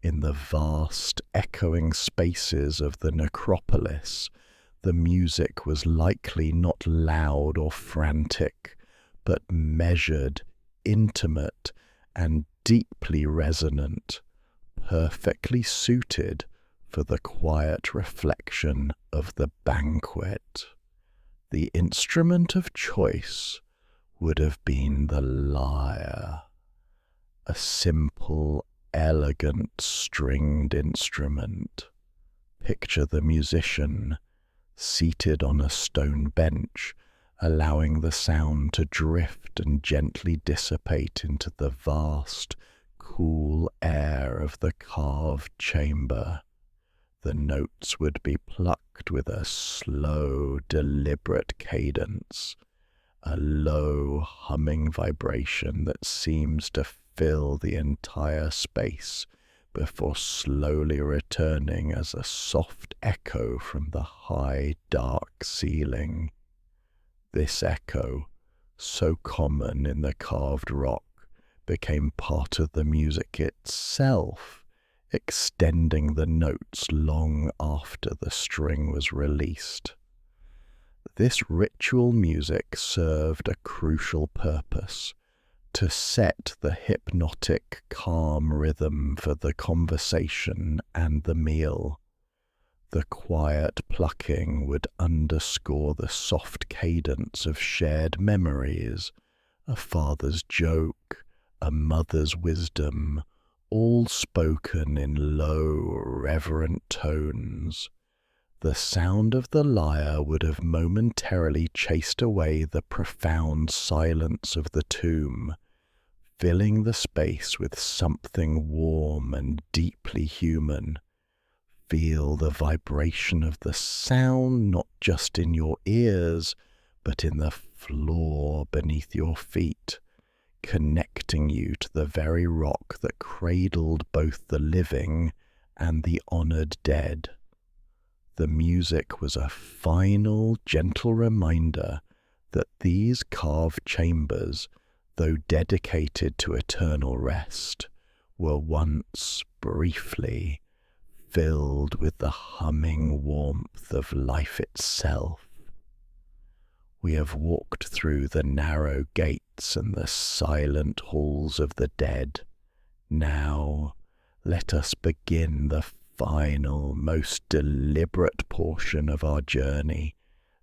Speaker 1: In the vast, echoing spaces of the necropolis, the music was likely not loud or frantic, but measured, intimate, and deeply resonant, perfectly suited for the quiet reflection of the banquet. The instrument of choice would have been the lyre, a simple, elegant stringed instrument. Picture the musician seated on a stone bench, allowing the sound to drift and gently dissipate into the vast, cool air of the carved chamber. The notes would be plucked with a slow, deliberate cadence, a low, humming vibration that seems to fill the entire space before slowly returning as a soft echo from the high, dark ceiling. This echo, so common in the carved rock, became part of the music itself, extending the notes long after the string was released. This ritual music served a crucial purpose: to set the hypnotic, calm rhythm for the conversation and the meal. The quiet plucking would underscore the soft cadence of shared memories, a father's joke, a mother's wisdom, all spoken in low, reverent tones. The sound of the lyre would have momentarily chased away the profound silence of the tomb, filling the space with something warm and deeply human. Feel the vibration of the sound not just in your ears, but in the floor beneath your feet, connecting you to the very rock that cradled both the living and the honored dead. The music was a final, gentle reminder that these carved chambers, though dedicated to eternal rest, were once, briefly, filled with the humming warmth of life itself. We have walked through the narrow gates and the silent halls of the dead. Now, let us begin the final, most deliberate portion of our journey,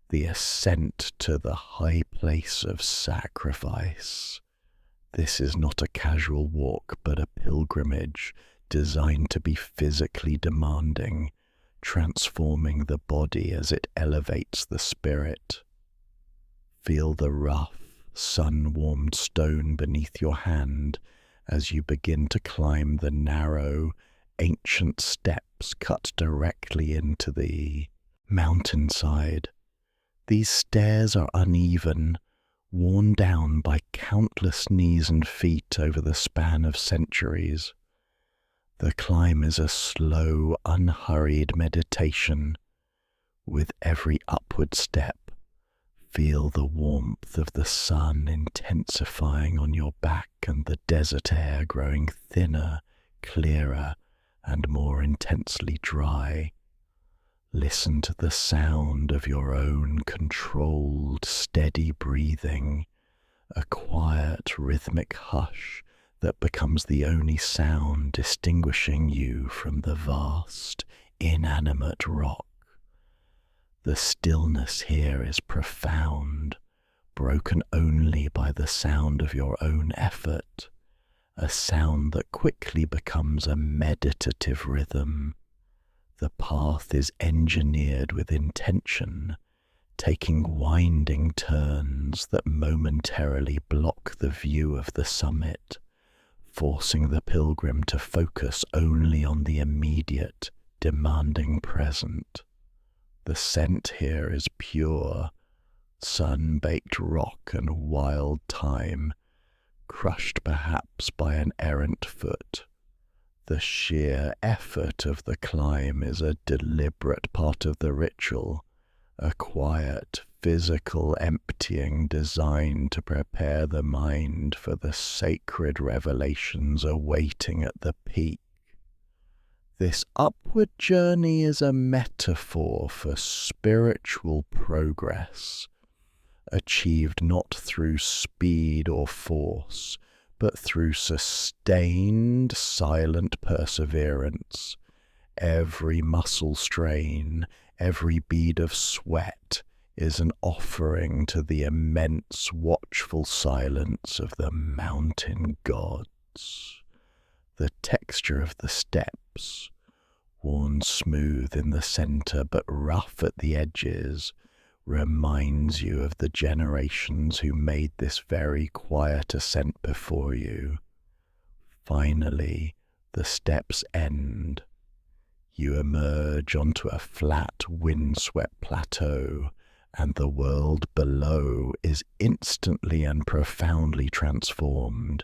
Speaker 1: the ascent to the high place of sacrifice. This is not a casual walk, but a pilgrimage designed to be physically demanding, transforming the body as it elevates the spirit. Feel the rough, sun-warmed stone beneath your hand as you begin to climb the narrow, ancient steps cut directly into the mountainside. These stairs are uneven, worn down by countless knees and feet over the span of centuries. The climb is a slow, unhurried meditation. With every upward step, feel the warmth of the sun intensifying on your back and the desert air growing thinner, clearer, and more intensely dry. Listen to the sound of your own controlled, steady breathing, a quiet, rhythmic hush that becomes the only sound distinguishing you from the vast, inanimate rock. The stillness here is profound, broken only by the sound of your own effort, a sound that quickly becomes a meditative rhythm. The path is engineered with intention, taking winding turns that momentarily block the view of the summit, forcing the pilgrim to focus only on the immediate, demanding present. The scent here is pure, sun-baked rock and wild thyme, crushed perhaps by an errant foot. The sheer effort of the climb is a deliberate part of the ritual, a quiet, physical emptying designed to prepare the mind for the sacred revelations awaiting at the peak. This upward journey is a metaphor for spiritual progress, achieved not through speed or force, but through sustained, silent perseverance. Every muscle strain, every bead of sweat is an offering to the immense, watchful silence of the mountain gods. The texture of the steps, worn smooth in the center but rough at the edges, reminds you of the generations who made this very quiet ascent before you. Finally, the steps end. You emerge onto a flat, windswept plateau, and the world below is instantly and profoundly transformed.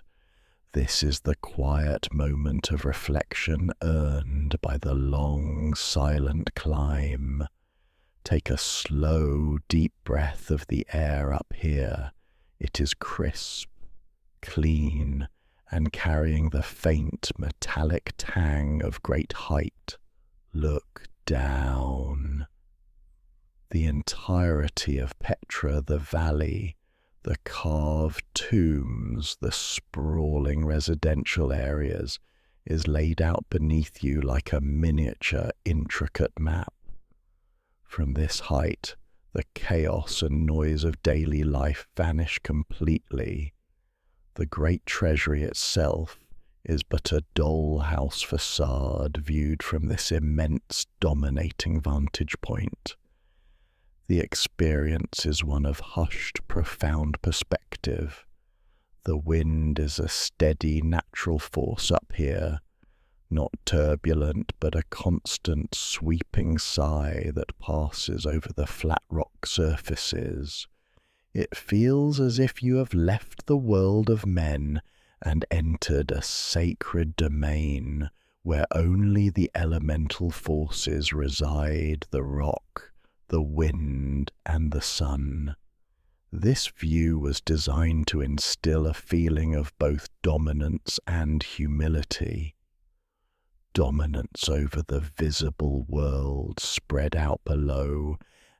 Speaker 1: This is the quiet moment of reflection earned by the long, silent climb. Take a slow, deep breath of the air up here. It is crisp, clean, and carrying the faint, metallic tang of great height. Look down. The entirety of Petra, the valley, the carved tombs, the sprawling residential areas, is laid out beneath you like a miniature, intricate map. From this height, the chaos and noise of daily life vanish completely. The great Treasury itself is but a dollhouse facade viewed from this immense, dominating vantage point. The experience is one of hushed, profound perspective. The wind is a steady, natural force up here, not turbulent, but a constant, sweeping sigh that passes over the flat rock surfaces. It feels as if you have left the world of men and entered a sacred domain where only the elemental forces reside, the rock, the wind, and the sun. This view was designed to instill a feeling of both dominance and humility. Dominance over the visible world spread out below,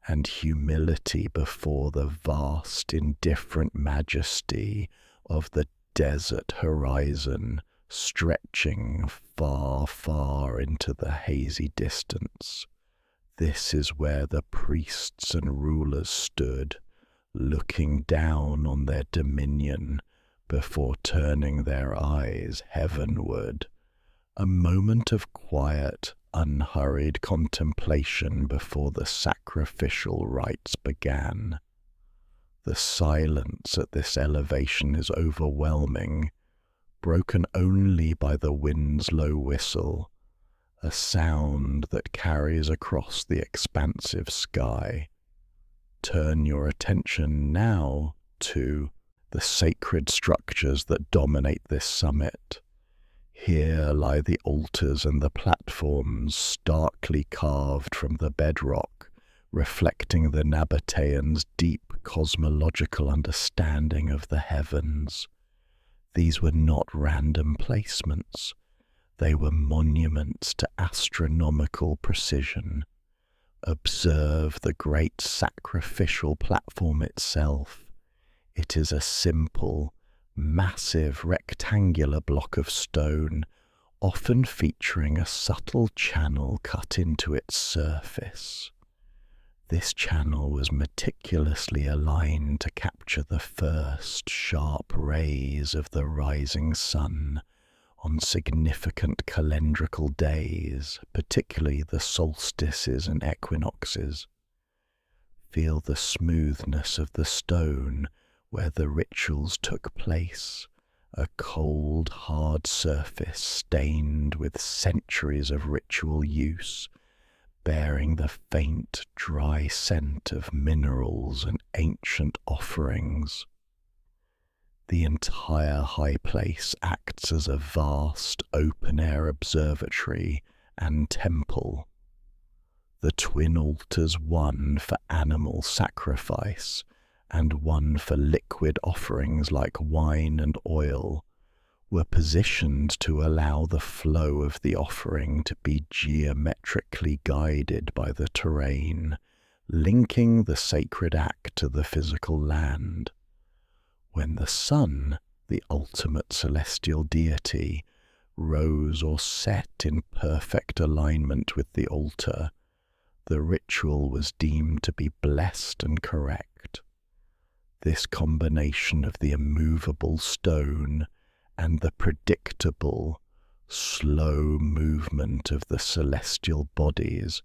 Speaker 1: and humility before the vast, indifferent majesty of the desert horizon stretching far, far into the hazy distance. This is where the priests and rulers stood, looking down on their dominion before turning their eyes heavenward. A moment of quiet, unhurried contemplation before the sacrificial rites began. The silence at this elevation is overwhelming, broken only by the wind's low whistle, a sound that carries across the expansive sky. Turn your attention now to the sacred structures that dominate this summit. Here lie the altars and the platforms, starkly carved from the bedrock, reflecting the Nabataeans' deep cosmological understanding of the heavens. These were not random placements. They were monuments to astronomical precision. Observe the great sacrificial platform itself. It is a simple, massive rectangular block of stone, often featuring a subtle channel cut into its surface. This channel was meticulously aligned to capture the first sharp rays of the rising sun on significant calendrical days, particularly the solstices and equinoxes. Feel the smoothness of the stone where the rituals took place, a cold, hard surface stained with centuries of ritual use, bearing the faint, dry scent of minerals and ancient offerings. The entire high place acts as a vast, open-air observatory and temple. The twin altars, one for animal sacrifice and one for liquid offerings like wine and oil, were positioned to allow the flow of the offering to be geometrically guided by the terrain, linking the sacred act to the physical land. When the sun, the ultimate celestial deity, rose or set in perfect alignment with the altar, the ritual was deemed to be blessed and correct. This combination of the immovable stone and the predictable, slow movement of the celestial bodies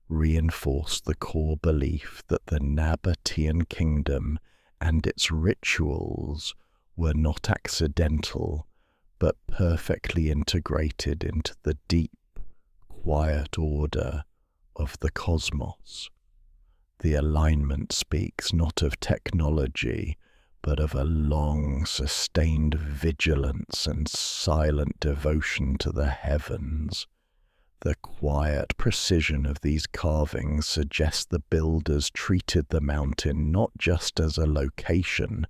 Speaker 1: reinforced the core belief that the Nabataean kingdom and its rituals were not accidental, but perfectly integrated into the deep, quiet order of the cosmos. The alignment speaks not of technology, but of a long, sustained vigilance and silent devotion to the heavens. The quiet precision of these carvings suggests the builders treated the mountain not just as a location,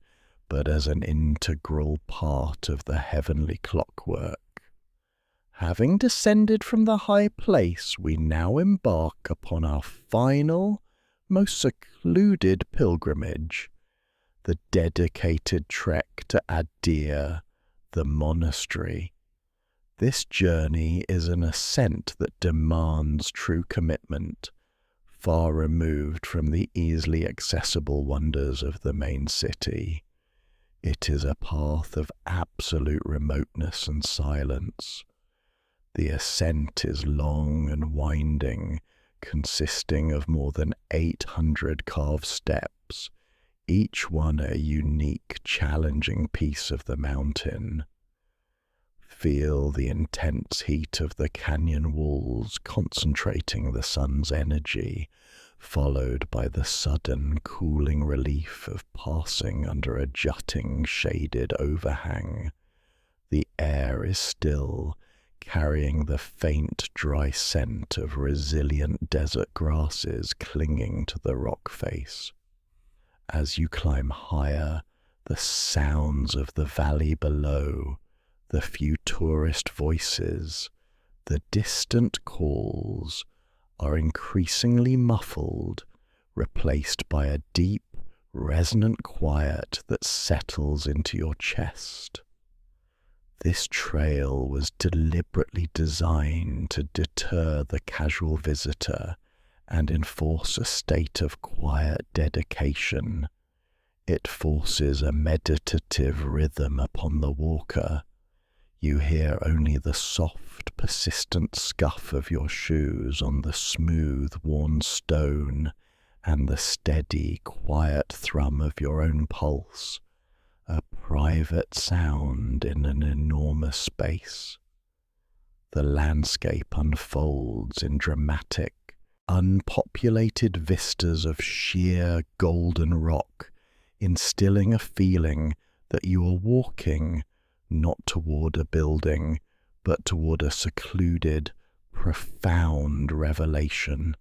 Speaker 1: but as an integral part of the heavenly clockwork. Having descended from the high place, we now embark upon our final, most secluded pilgrimage, the dedicated trek to Deir, the Monastery. This journey is an ascent that demands true commitment, far removed from the easily accessible wonders of the main city. It is a path of absolute remoteness and silence. The ascent is long and winding, consisting of more than 800 carved steps, each one a unique, challenging piece of the mountain. Feel the intense heat of the canyon walls concentrating the sun's energy, followed by the sudden cooling relief of passing under a jutting, shaded overhang. The air is still, carrying the faint, dry scent of resilient desert grasses clinging to the rock face. As you climb higher, the sounds of the valley below, the few tourist voices, the distant calls, are increasingly muffled, replaced by a deep, resonant quiet that settles into your chest. This trail was deliberately designed to deter the casual visitor and enforce a state of quiet dedication. It forces a meditative rhythm upon the walker. You hear only the soft, persistent scuff of your shoes on the smooth, worn stone and the steady, quiet thrum of your own pulse, a private sound in an enormous space. The landscape unfolds in dramatic, unpopulated vistas of sheer golden rock, instilling a feeling that you are walking not toward a building, but toward a secluded, profound revelation.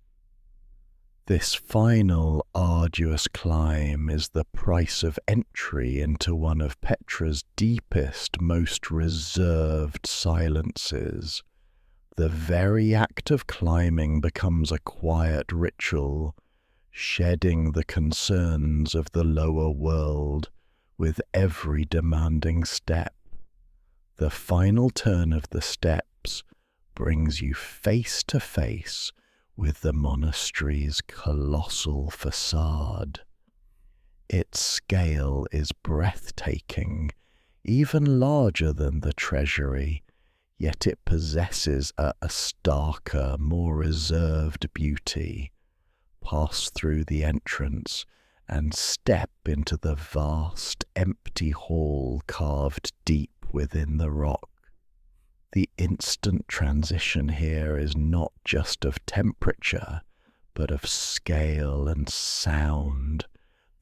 Speaker 1: This final, arduous climb is the price of entry into one of Petra's deepest, most reserved silences. The very act of climbing becomes a quiet ritual, shedding the concerns of the lower world with every demanding step. The final turn of the steps brings you face to face with the monastery's colossal facade. Its scale is breathtaking, even larger than the Treasury, yet it possesses a starker, more reserved beauty. Pass through the entrance and step into the vast, empty hall carved deep within the rock. The instant transition here is not just of temperature, but of scale and sound.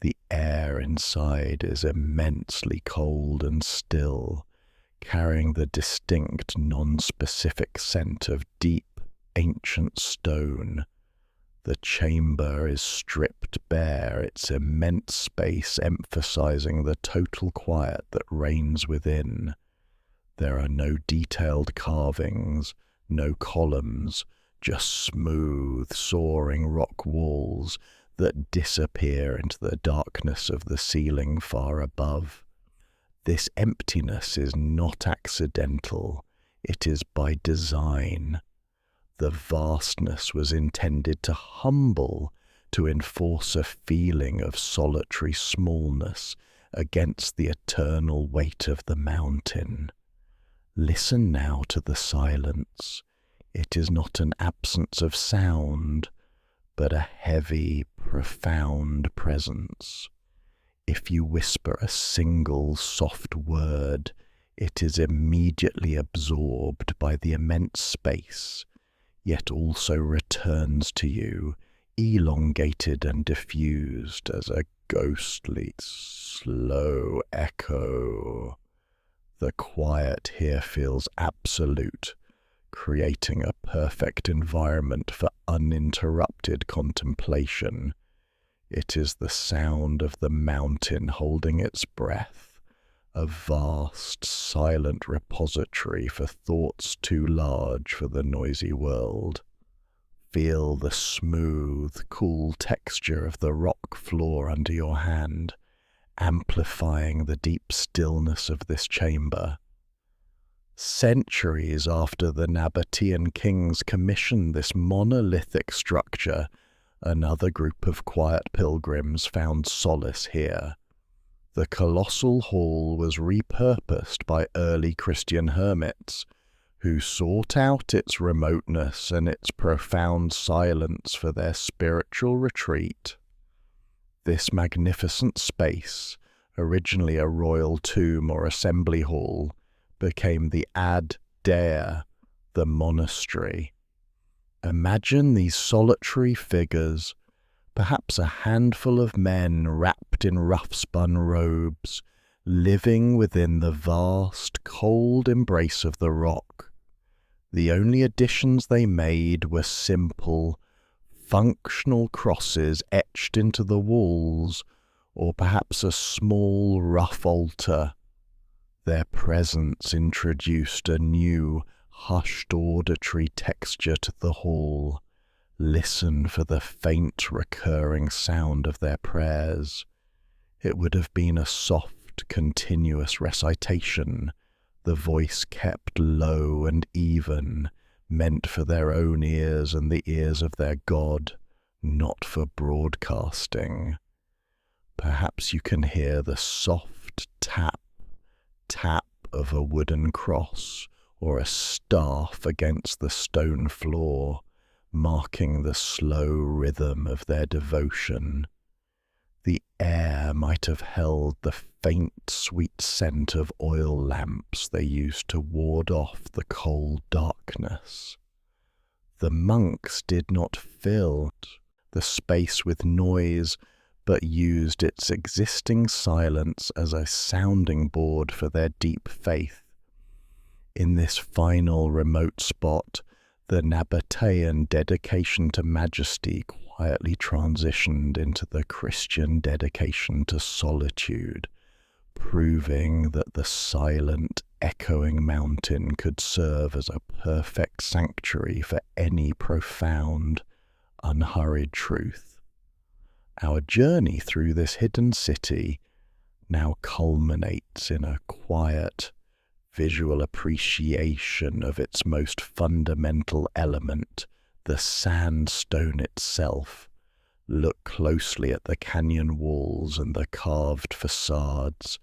Speaker 1: The air inside is immensely cold and still, carrying the distinct, non-specific scent of deep, ancient stone. The chamber is stripped bare, its immense space emphasizing the total quiet that reigns within. There are no detailed carvings, no columns, just smooth, soaring rock walls that disappear into the darkness of the ceiling far above. This emptiness is not accidental, it is by design. The vastness was intended to humble, to enforce a feeling of solitary smallness against the eternal weight of the mountain. Listen now to the silence. It is not an absence of sound, but a heavy, profound presence. If you whisper a single soft word, it is immediately absorbed by the immense space, yet also returns to you, elongated and diffused as a ghostly, slow echo. The quiet here feels absolute, creating a perfect environment for uninterrupted contemplation. It is the sound of the mountain holding its breath, a vast, silent repository for thoughts too large for the noisy world. Feel the smooth, cool texture of the rock floor under your hand, amplifying the deep stillness of this chamber. Centuries after the Nabataean kings commissioned this monolithic structure, another group of quiet pilgrims found solace here. The colossal hall was repurposed by early Christian hermits, who sought out its remoteness and its profound silence for their spiritual retreat. This magnificent space, originally a royal tomb or assembly hall, became the Deir, the monastery. Imagine these solitary figures, perhaps a handful of men wrapped in rough-spun robes, living within the vast, cold embrace of the rock. The only additions they made were simple, functional crosses etched into the walls, or perhaps a small, rough altar. Their presence introduced a new, hushed auditory texture to the hall. Listen for the faint, recurring sound of their prayers. It would have been a soft, continuous recitation, the voice kept low and even, meant for their own ears and the ears of their God, not for broadcasting. Perhaps you can hear the soft tap of a wooden cross or a staff against the stone floor, marking the slow rhythm of their devotion. The air might have held the faint, sweet scent of oil lamps they used to ward off the cold darkness. The monks did not fill the space with noise, but used its existing silence as a sounding board for their deep faith. In this final remote spot, the Nabataean dedication to majesty quietly transitioned into the Christian dedication to solitude, proving that the silent, echoing mountain could serve as a perfect sanctuary for any profound, unhurried truth. Our journey through this hidden city now culminates in a quiet, visual appreciation of its most fundamental element, the sandstone itself. Look closely at the canyon walls and the carved facades.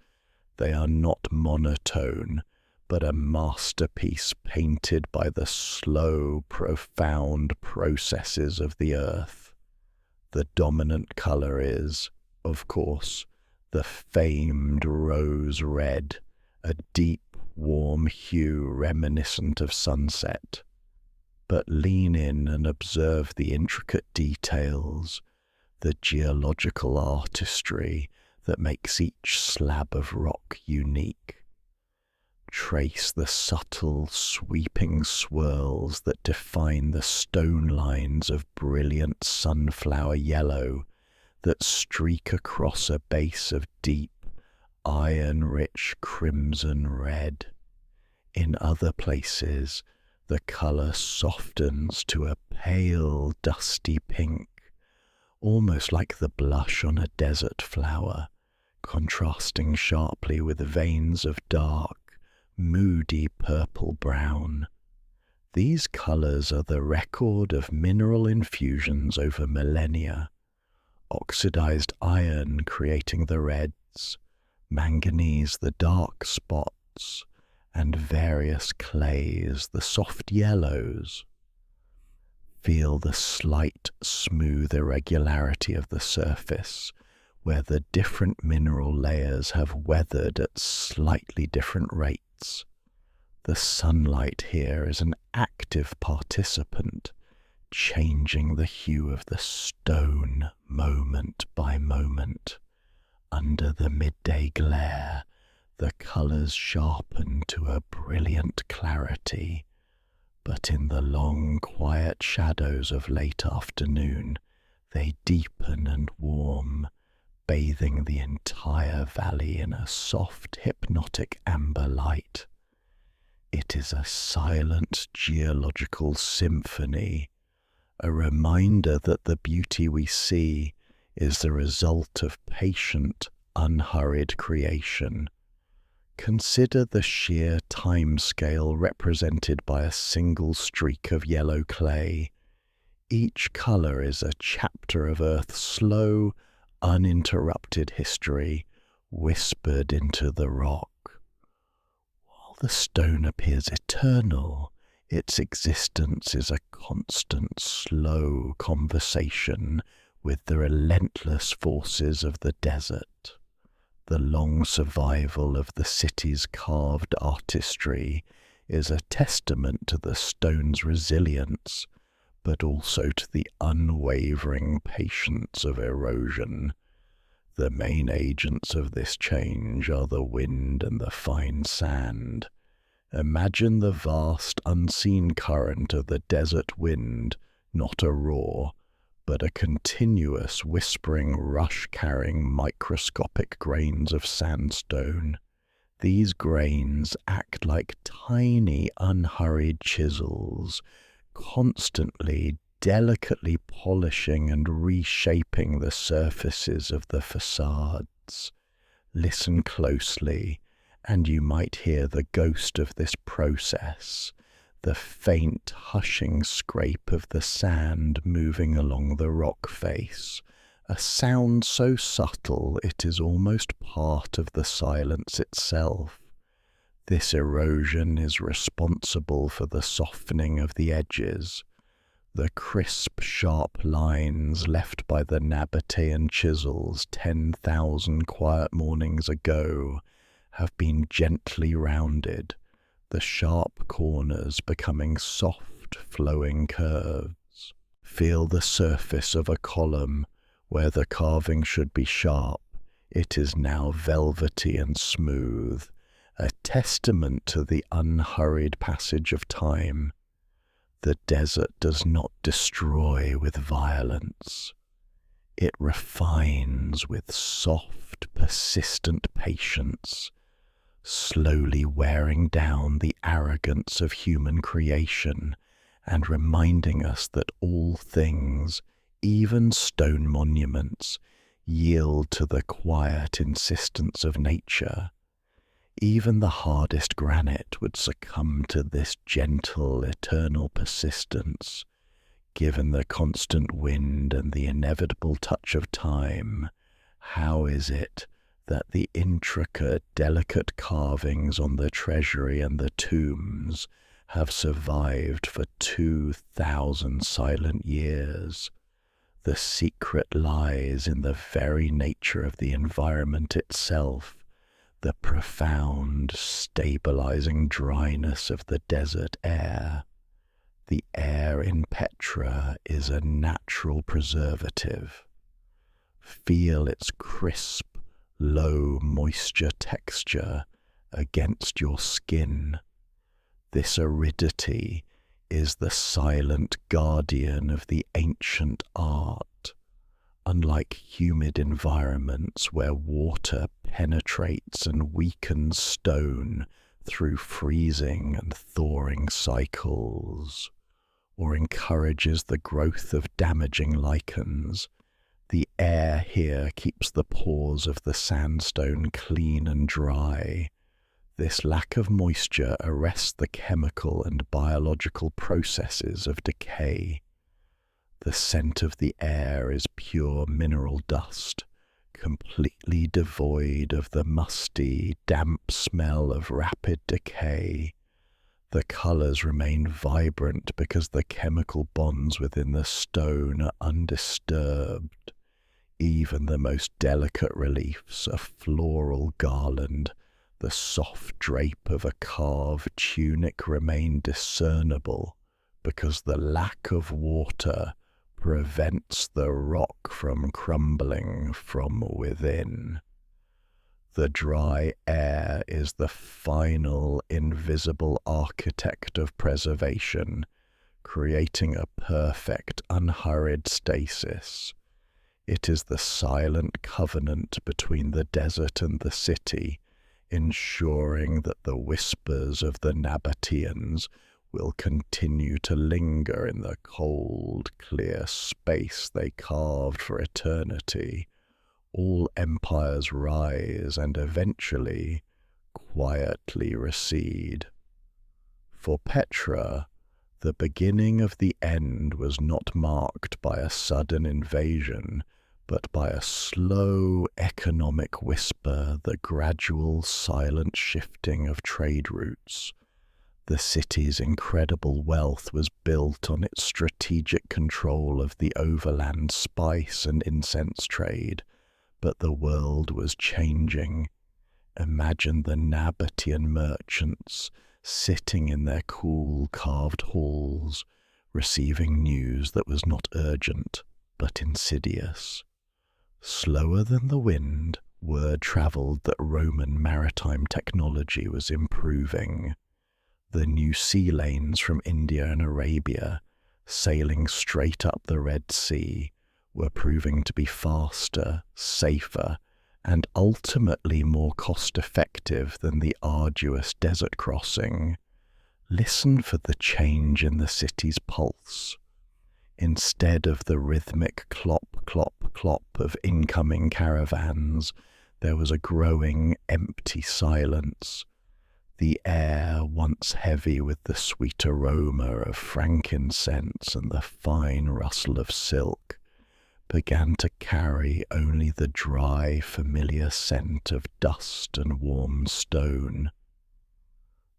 Speaker 1: They are not monotone, but a masterpiece painted by the slow, profound processes of the earth. The dominant color is, of course, the famed rose red, a deep, warm hue reminiscent of sunset. But lean in and observe the intricate details, the geological artistry that makes each slab of rock unique. Trace the subtle, sweeping swirls that define the stone lines of brilliant sunflower yellow that streak across a base of deep, iron-rich crimson red. In other places, the colour softens to a pale, dusty pink, almost like the blush on a desert flower, contrasting sharply with veins of dark, moody purple-brown. These colours are the record of mineral infusions over millennia, oxidized iron creating the reds, manganese the dark spots, and various clays the soft yellows. Feel the slight, smooth irregularity of the surface, where the different mineral layers have weathered at slightly different rates. The sunlight here is an active participant, changing the hue of the stone moment by moment. Under the midday glare, the colours sharpen to a brilliant clarity, but in the long, quiet shadows of late afternoon, they deepen and warm, bathing the entire valley in a soft, hypnotic amber light. It is a silent geological symphony, a reminder that the beauty we see is the result of patient, unhurried creation. Consider the sheer time scale represented by a single streak of yellow clay. Each colour is a chapter of Earth's slow, uninterrupted history, whispered into the rock. While the stone appears eternal, its existence is a constant, slow conversation with the relentless forces of the desert. The long survival of the city's carved artistry is a testament to the stone's resilience, but also to the unwavering patience of erosion. The main agents of this change are the wind and the fine sand. Imagine the vast, unseen current of the desert wind, not a roar, but a continuous whispering rush carrying microscopic grains of sandstone. These grains act like tiny, unhurried chisels, constantly, delicately polishing and reshaping the surfaces of the facades. Listen closely, and you might hear the ghost of this process, the faint, hushing scrape of the sand moving along the rock face, a sound so subtle it is almost part of the silence itself. This erosion is responsible for the softening of the edges, The crisp, sharp lines left by the Nabataean chisels 10,000 quiet mornings ago have been gently rounded, the sharp corners becoming soft, flowing curves. Feel the surface of a column where the carving should be sharp. It is now velvety and smooth, a testament to the unhurried passage of time. The desert does not destroy with violence. It refines with soft, persistent patience, slowly wearing down the arrogance of human creation and reminding us that all things, even stone monuments, yield to the quiet insistence of nature. Even the hardest granite would succumb to this gentle, eternal persistence, given the constant wind and the inevitable touch of time. How is it that the intricate, delicate carvings on the Treasury and the tombs have survived for 2,000 silent years? The secret lies in the very nature of the environment itself, the profound, stabilizing dryness of the desert air. The air in Petra is a natural preservative. Feel its crisp, low moisture texture against your skin. This aridity is the silent guardian of the ancient art. Unlike humid environments where water penetrates and weakens stone through freezing and thawing cycles, or encourages the growth of damaging lichens, the air here keeps the pores of the sandstone clean and dry. This lack of moisture arrests the chemical and biological processes of decay. The scent of the air is pure mineral dust, completely devoid of the musty, damp smell of rapid decay. The colors remain vibrant because the chemical bonds within the stone are undisturbed. Even the most delicate reliefs, a floral garland, the soft drape of a carved tunic remain discernible because the lack of water prevents the rock from crumbling from within. The dry air is the final invisible architect of preservation, creating a perfect, unhurried stasis. It is the silent covenant between the desert and the city, ensuring that the whispers of the Nabataeans will continue to linger in the cold, clear space they carved for eternity. All empires rise and eventually quietly recede. For Petra, the beginning of the end was not marked by a sudden invasion, but by a slow economic whisper, the gradual silent shifting of trade routes. The city's incredible wealth was built on its strategic control of the overland spice and incense trade, but the world was changing. Imagine the Nabataean merchants sitting in their cool carved halls, receiving news that was not urgent, but insidious. Slower than the wind, word travelled that Roman maritime technology was improving. The new sea lanes from India and Arabia, sailing straight up the Red Sea, were proving to be faster, safer, and ultimately more cost-effective than the arduous desert crossing. Listen for the change in the city's pulse. Instead of the rhythmic clop, clop, clop of incoming caravans, there was a growing, empty silence. The air, once heavy with the sweet aroma of frankincense and the fine rustle of silk, began to carry only the dry, familiar scent of dust and warm stone.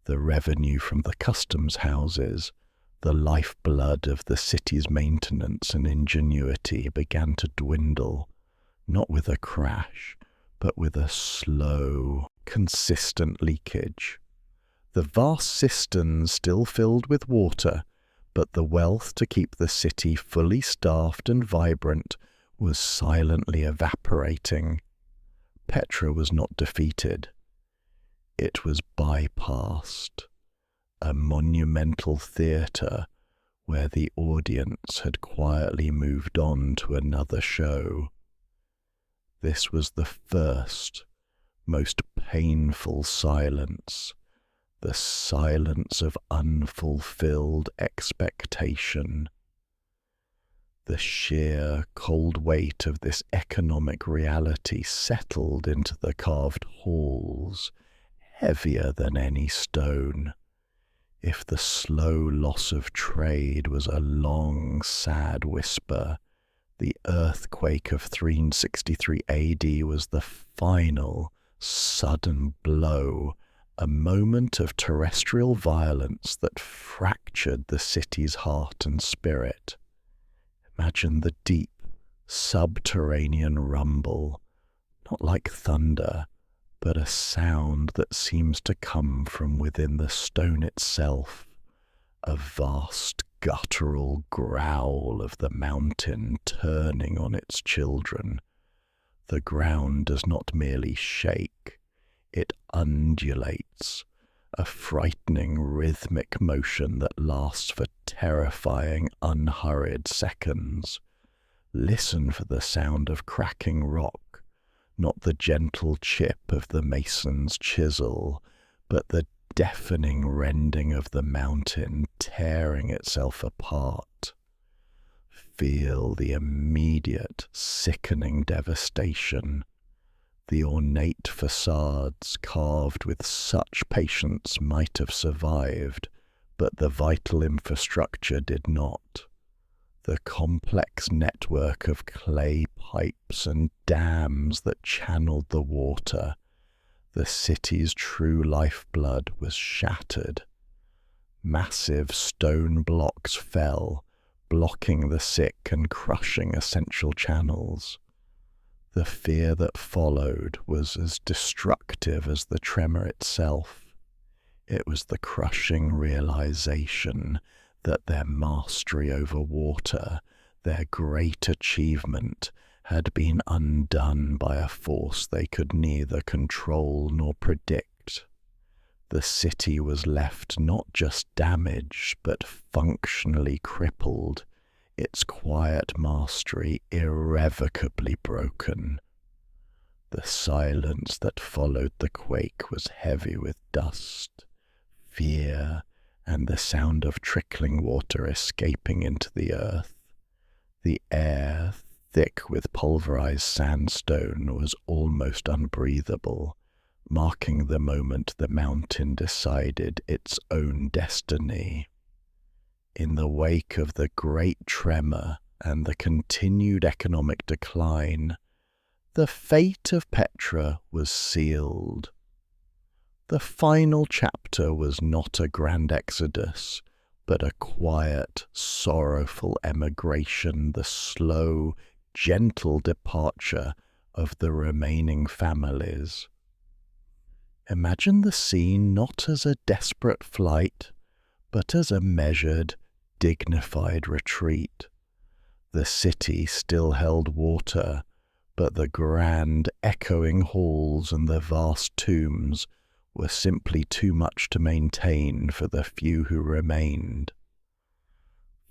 Speaker 1: The revenue from the customs houses, The lifeblood of the city's maintenance and ingenuity began to dwindle, not with a crash, but with a slow, consistent leakage. The vast cisterns still filled with water, but the wealth to keep the city fully staffed and vibrant was silently evaporating. Petra was not defeated. It was bypassed. A monumental theatre where the audience had quietly moved on to another show. This was the first, most painful silence, the silence of unfulfilled expectation. The sheer, cold weight of this economic reality settled into the carved halls, heavier than any stone. If the slow loss of trade was a long, sad whisper, the earthquake of 363 AD was the final, sudden blow, a moment of terrestrial violence that fractured the city's heart and spirit. Imagine the deep, subterranean rumble, not like thunder, but a sound that seems to come from within the stone itself, a vast guttural growl of the mountain turning on its children. The ground does not merely shake, it undulates, a frightening rhythmic motion that lasts for terrifying, unhurried seconds. Listen for the sound of cracking rock, not the gentle chip of the mason's chisel, but the deafening rending of the mountain tearing itself apart. Feel the immediate, sickening devastation. The ornate facades carved with such patience might have survived, but the vital infrastructure did not. The complex network of clay pipes and dams that channeled the water, the city's true lifeblood, was shattered. Massive stone blocks fell, blocking the sick and crushing essential channels. The fear that followed was as destructive as the tremor itself. It was the crushing realization that their mastery over water, their great achievement, had been undone by a force they could neither control nor predict. The city was left not just damaged, but functionally crippled, its quiet mastery irrevocably broken. The silence that followed the quake was heavy with dust, fear, and the sound of trickling water escaping into the earth. The air, thick with pulverized sandstone, was almost unbreathable, marking the moment the mountain decided its own destiny. In the wake of the great tremor and the continued economic decline, the fate of Petra was sealed. The final chapter was not a grand exodus, but a quiet, sorrowful emigration, the slow, gentle departure of the remaining families. Imagine the scene not as a desperate flight, but as a measured, dignified retreat. The city still held water, but the grand, echoing halls and the vast tombs were simply too much to maintain for the few who remained.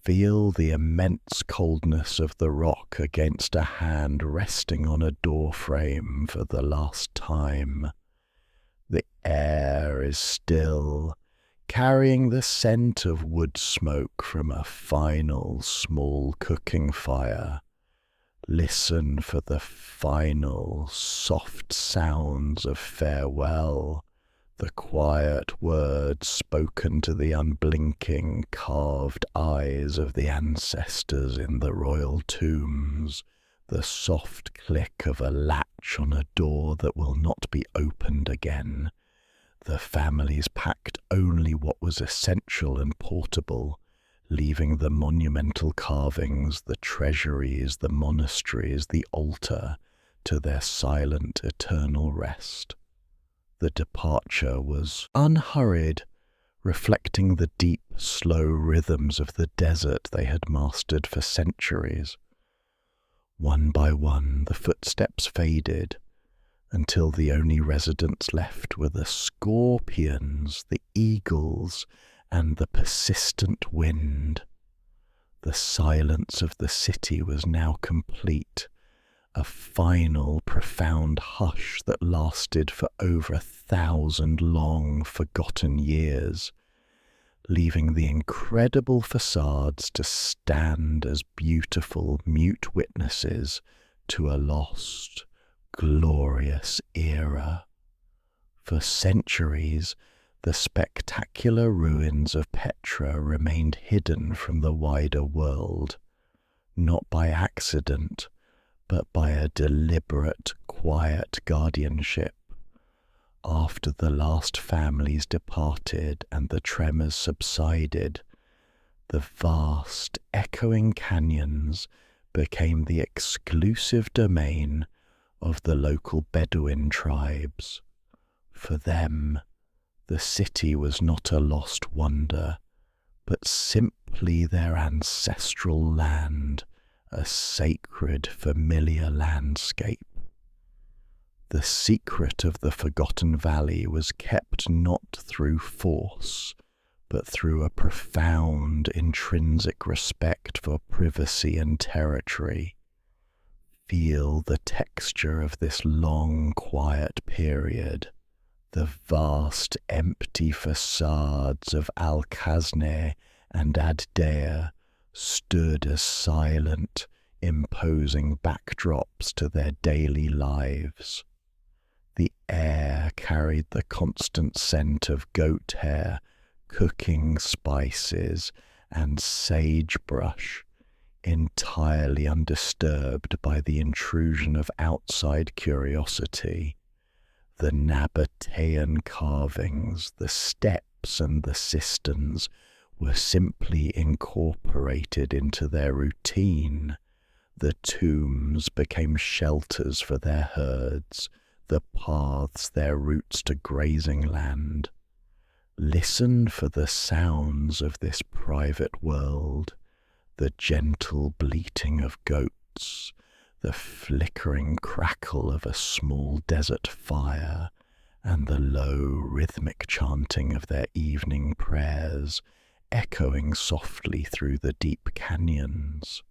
Speaker 1: Feel the immense coldness of the rock against a hand resting on a door frame for the last time. The air is still, carrying the scent of wood smoke from a final, small cooking fire. Listen for the final, soft sounds of farewell, the quiet words spoken to the unblinking, carved eyes of the ancestors in the royal tombs, the soft click of a latch on a door that will not be opened again. The families packed only what was essential and portable, leaving the monumental carvings, the treasuries, the monasteries, the altar to their silent eternal rest. The departure was unhurried, reflecting the deep, slow rhythms of the desert they had mastered for centuries. One by one, the footsteps faded, until the only residents left were the scorpions, the eagles, and the persistent wind. The silence of the city was now complete, a final, profound hush that lasted for over 1,000 long, forgotten years, leaving the incredible facades to stand as beautiful, mute witnesses to a lost, glorious era. For centuries, the spectacular ruins of Petra remained hidden from the wider world, not by accident, but by a deliberate, quiet guardianship. After the last families departed and the tremors subsided, the vast, echoing canyons became the exclusive domain of the local Bedouin tribes. For them, the city was not a lost wonder, but simply their ancestral land, a sacred, familiar landscape. The secret of the Forgotten Valley was kept not through force, but through a profound, intrinsic respect for privacy and territory. Feel the texture of this long, quiet period. The vast, empty facades of Al-Khazneh and Deir stood as silent, imposing backdrops to their daily lives. The air carried the constant scent of goat hair, cooking spices, and sagebrush, entirely undisturbed by the intrusion of outside curiosity. The Nabataean carvings, the steps and the cisterns were simply incorporated into their routine. The tombs became shelters for their herds, the paths their routes to grazing land. Listen for the sounds of this private world, the gentle bleating of goats, the flickering crackle of a small desert fire, and the low rhythmic chanting of their evening prayers echoing softly through the deep canyons.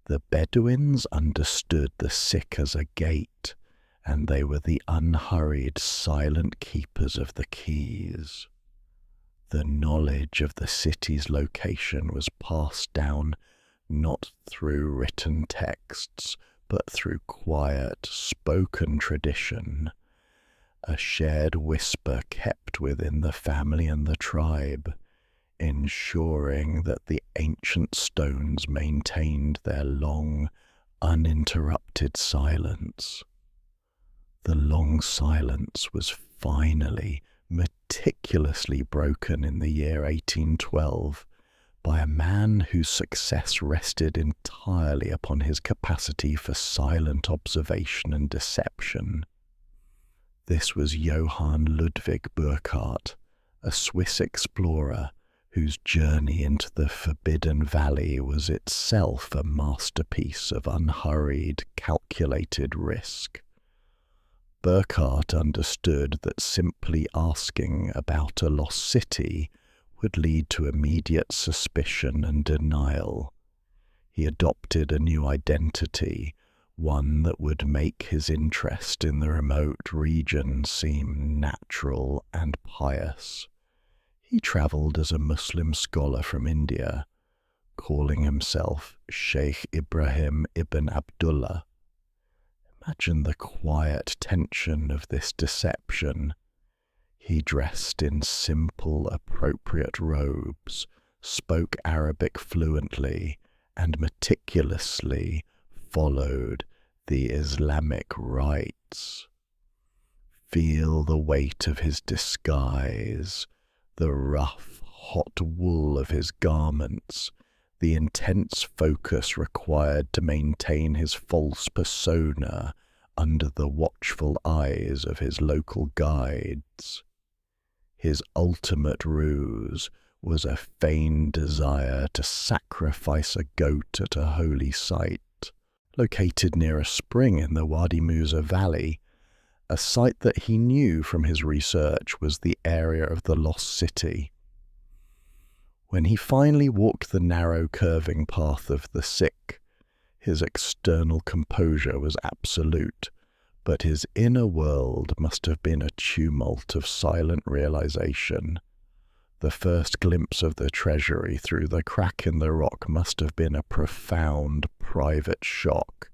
Speaker 1: The Bedouins understood the sick as a gate, and they were the unhurried, silent keepers of the keys. The knowledge of the city's location was passed down not through written texts, but through quiet, spoken tradition, a shared whisper kept within the family and the tribe, ensuring that the ancient stones maintained their long, uninterrupted silence. The long silence was finally, meticulously broken in the year 1812 by a man whose success rested entirely upon his capacity for silent observation and deception. This was Johann Ludwig Burckhardt, a Swiss explorer whose journey into the Forbidden Valley was itself a masterpiece of unhurried, calculated risk. Burckhardt understood that simply asking about a lost city would lead to immediate suspicion and denial. He adopted a new identity, one that would make his interest in the remote region seem natural and pious. He travelled as a Muslim scholar from India, calling himself Sheikh Ibrahim ibn Abdullah. Imagine the quiet tension of this deception. He dressed in simple, appropriate robes, spoke Arabic fluently, and meticulously followed the Islamic rites. Feel the weight of his disguise, the rough, hot wool of his garments, the intense focus required to maintain his false persona under the watchful eyes of his local guides. His ultimate ruse was a feigned desire to sacrifice a goat at a holy site, located near a spring in the Wadi Musa Valley, a site that he knew from his research was the area of the lost city. When he finally walked the narrow curving path of the sick, his external composure was absolute, but his inner world must have been a tumult of silent realization. The first glimpse of the Treasury through the crack in the rock must have been a profound private shock,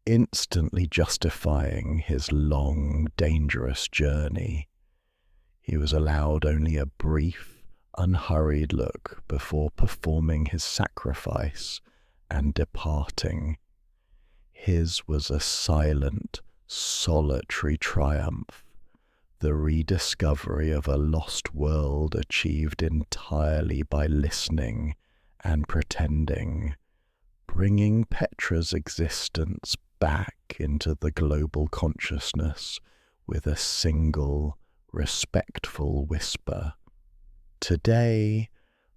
Speaker 1: instantly justifying his long, dangerous journey. He was allowed only a brief, unhurried look before performing his sacrifice and departing. His was a silent, solitary triumph, the rediscovery of a lost world achieved entirely by listening and pretending, bringing Petra's existence back into the global consciousness with a single, respectful whisper. Today,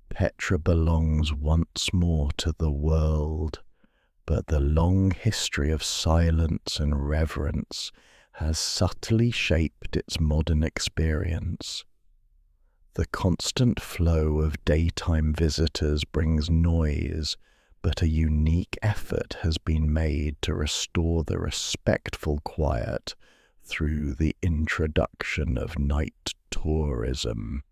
Speaker 1: Petra belongs once more to the world, but the long history of silence and reverence has subtly shaped its modern experience. The constant flow of daytime visitors brings noise, but a unique effort has been made to restore the respectful quiet through the introduction of night tourism.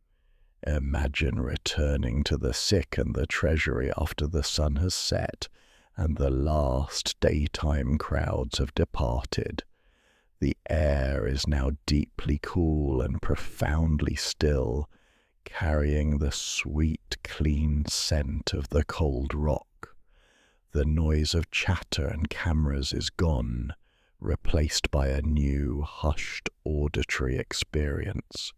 Speaker 1: Imagine returning to the sick and the Treasury after the sun has set and the last daytime crowds have departed. The air is now deeply cool and profoundly still, carrying the sweet, clean scent of the cold rock. The noise of chatter and cameras is gone, replaced by a new, hushed auditory experience.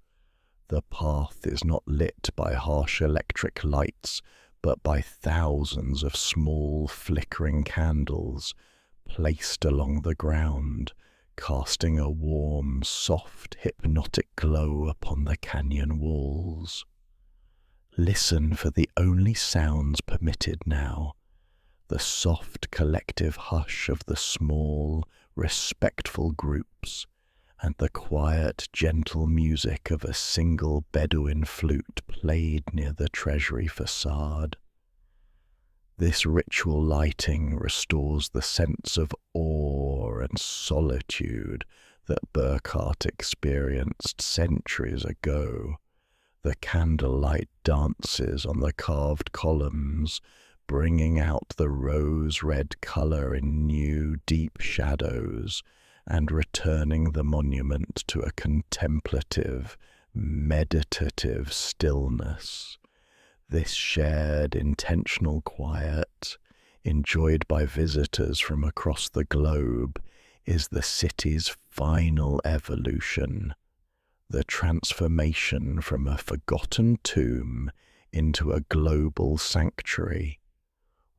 Speaker 1: The path is not lit by harsh electric lights, but by thousands of small, flickering candles placed along the ground, casting a warm, soft, hypnotic glow upon the canyon walls. Listen for the only sounds permitted now, the soft collective hush of the small, respectful groups, and the quiet, gentle music of a single Bedouin flute played near the Treasury facade. This ritual lighting restores the sense of awe and solitude that Burckhardt experienced centuries ago. The candlelight dances on the carved columns, bringing out the rose-red colour in new, deep shadows, and returning the monument to a contemplative, meditative stillness. This shared, intentional quiet, enjoyed by visitors from across the globe, is the city's final evolution, the transformation from a forgotten tomb into a global sanctuary,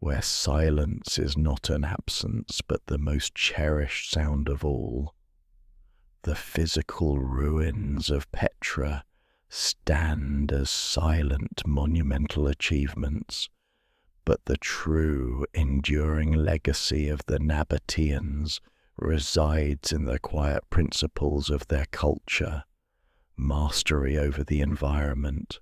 Speaker 1: where silence is not an absence but the most cherished sound of all. The physical ruins of Petra stand as silent monumental achievements, but the true, enduring legacy of the Nabataeans resides in the quiet principles of their culture: mastery over the environment,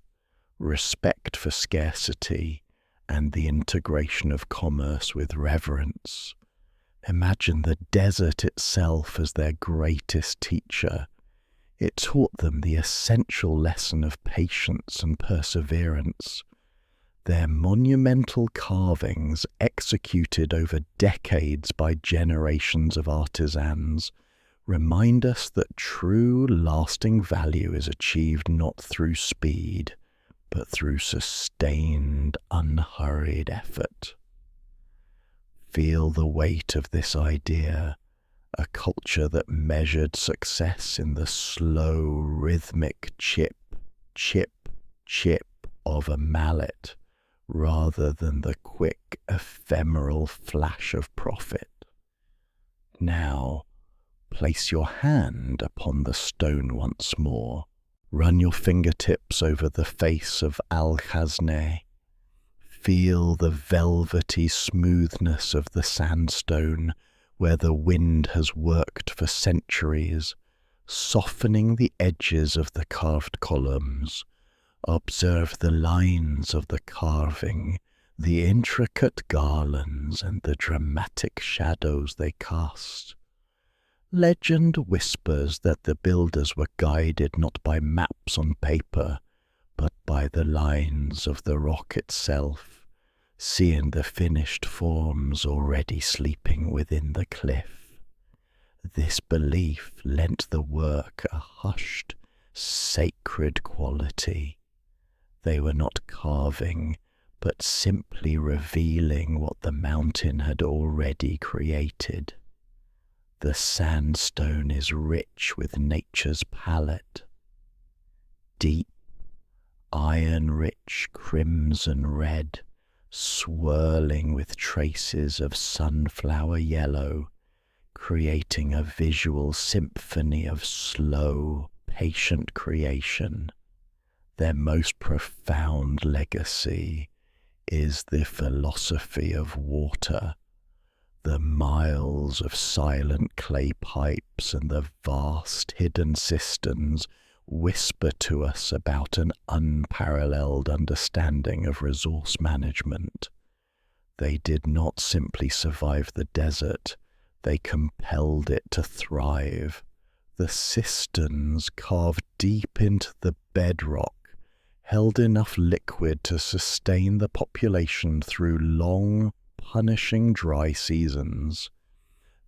Speaker 1: respect for scarcity, and the integration of commerce with reverence. Imagine the desert itself as their greatest teacher. It taught them the essential lesson of patience and perseverance. Their monumental carvings, executed over decades by generations of artisans, remind us that true, lasting value is achieved not through speed, but through sustained, unhurried effort. Feel the weight of this idea, a culture that measured success in the slow, rhythmic chip, chip, chip of a mallet rather than the quick, ephemeral flash of profit. Now, place your hand upon the stone once more. Run your fingertips over the face of Al-Khazneh. Feel the velvety smoothness of the sandstone where the wind has worked for centuries, softening the edges of the carved columns. Observe the lines of the carving, the intricate garlands and the dramatic shadows they cast. Legend whispers that the builders were guided not by maps on paper, but by the lines of the rock itself, seeing the finished forms already sleeping within the cliff. This belief lent the work a hushed, sacred quality. They were not carving, but simply revealing what the mountain had already created. The sandstone is rich with nature's palette. Deep, iron-rich crimson red, swirling with traces of sunflower yellow, creating a visual symphony of slow, patient creation. Their most profound legacy is the philosophy of water. The miles of silent clay pipes and the vast hidden cisterns whisper to us about an unparalleled understanding of resource management. They did not simply survive the desert, they compelled it to thrive. The cisterns, carved deep into the bedrock, held enough liquid to sustain the population through long, punishing dry seasons.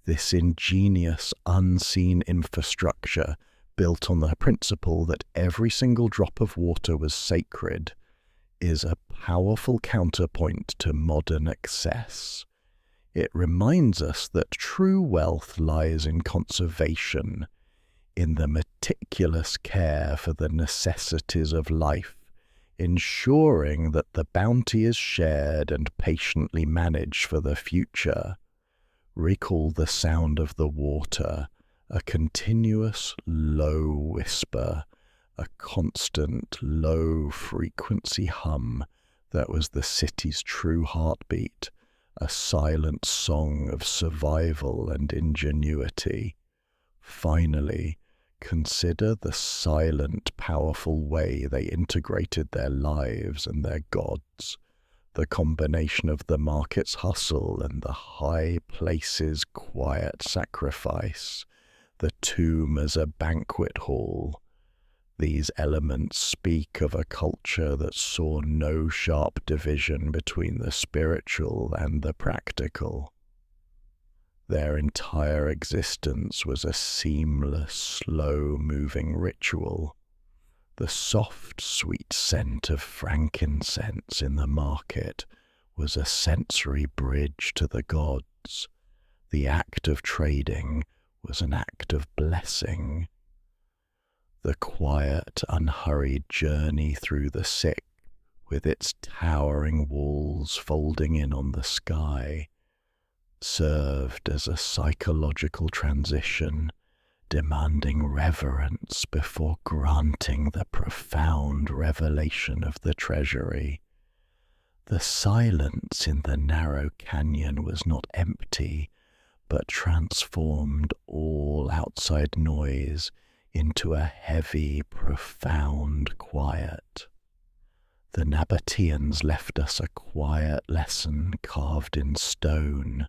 Speaker 1: This ingenious, unseen infrastructure, built on the principle that every single drop of water was sacred, is a powerful counterpoint to modern excess. It reminds us that true wealth lies in conservation, in the meticulous care for the necessities of life, ensuring that the bounty is shared and patiently managed for the future. Recall the sound of the water, a continuous low whisper, a constant low-frequency hum that was the city's true heartbeat, a silent song of survival and ingenuity. Finally, consider the silent, powerful way they integrated their lives and their gods. The combination of the market's hustle and the high place's quiet sacrifice, the tomb as a banquet hall. These elements speak of a culture that saw no sharp division between the spiritual and the practical. Their entire existence was a seamless, slow-moving ritual. The soft, sweet scent of frankincense in the market was a sensory bridge to the gods. The act of trading was an act of blessing. The quiet, unhurried journey through the sick, with its towering walls folding in on the sky, served as a psychological transition, demanding reverence before granting the profound revelation of the Treasury. The silence in the narrow canyon was not empty, but transformed all outside noise into a heavy, profound quiet. The Nabataeans left us a quiet lesson carved in stone,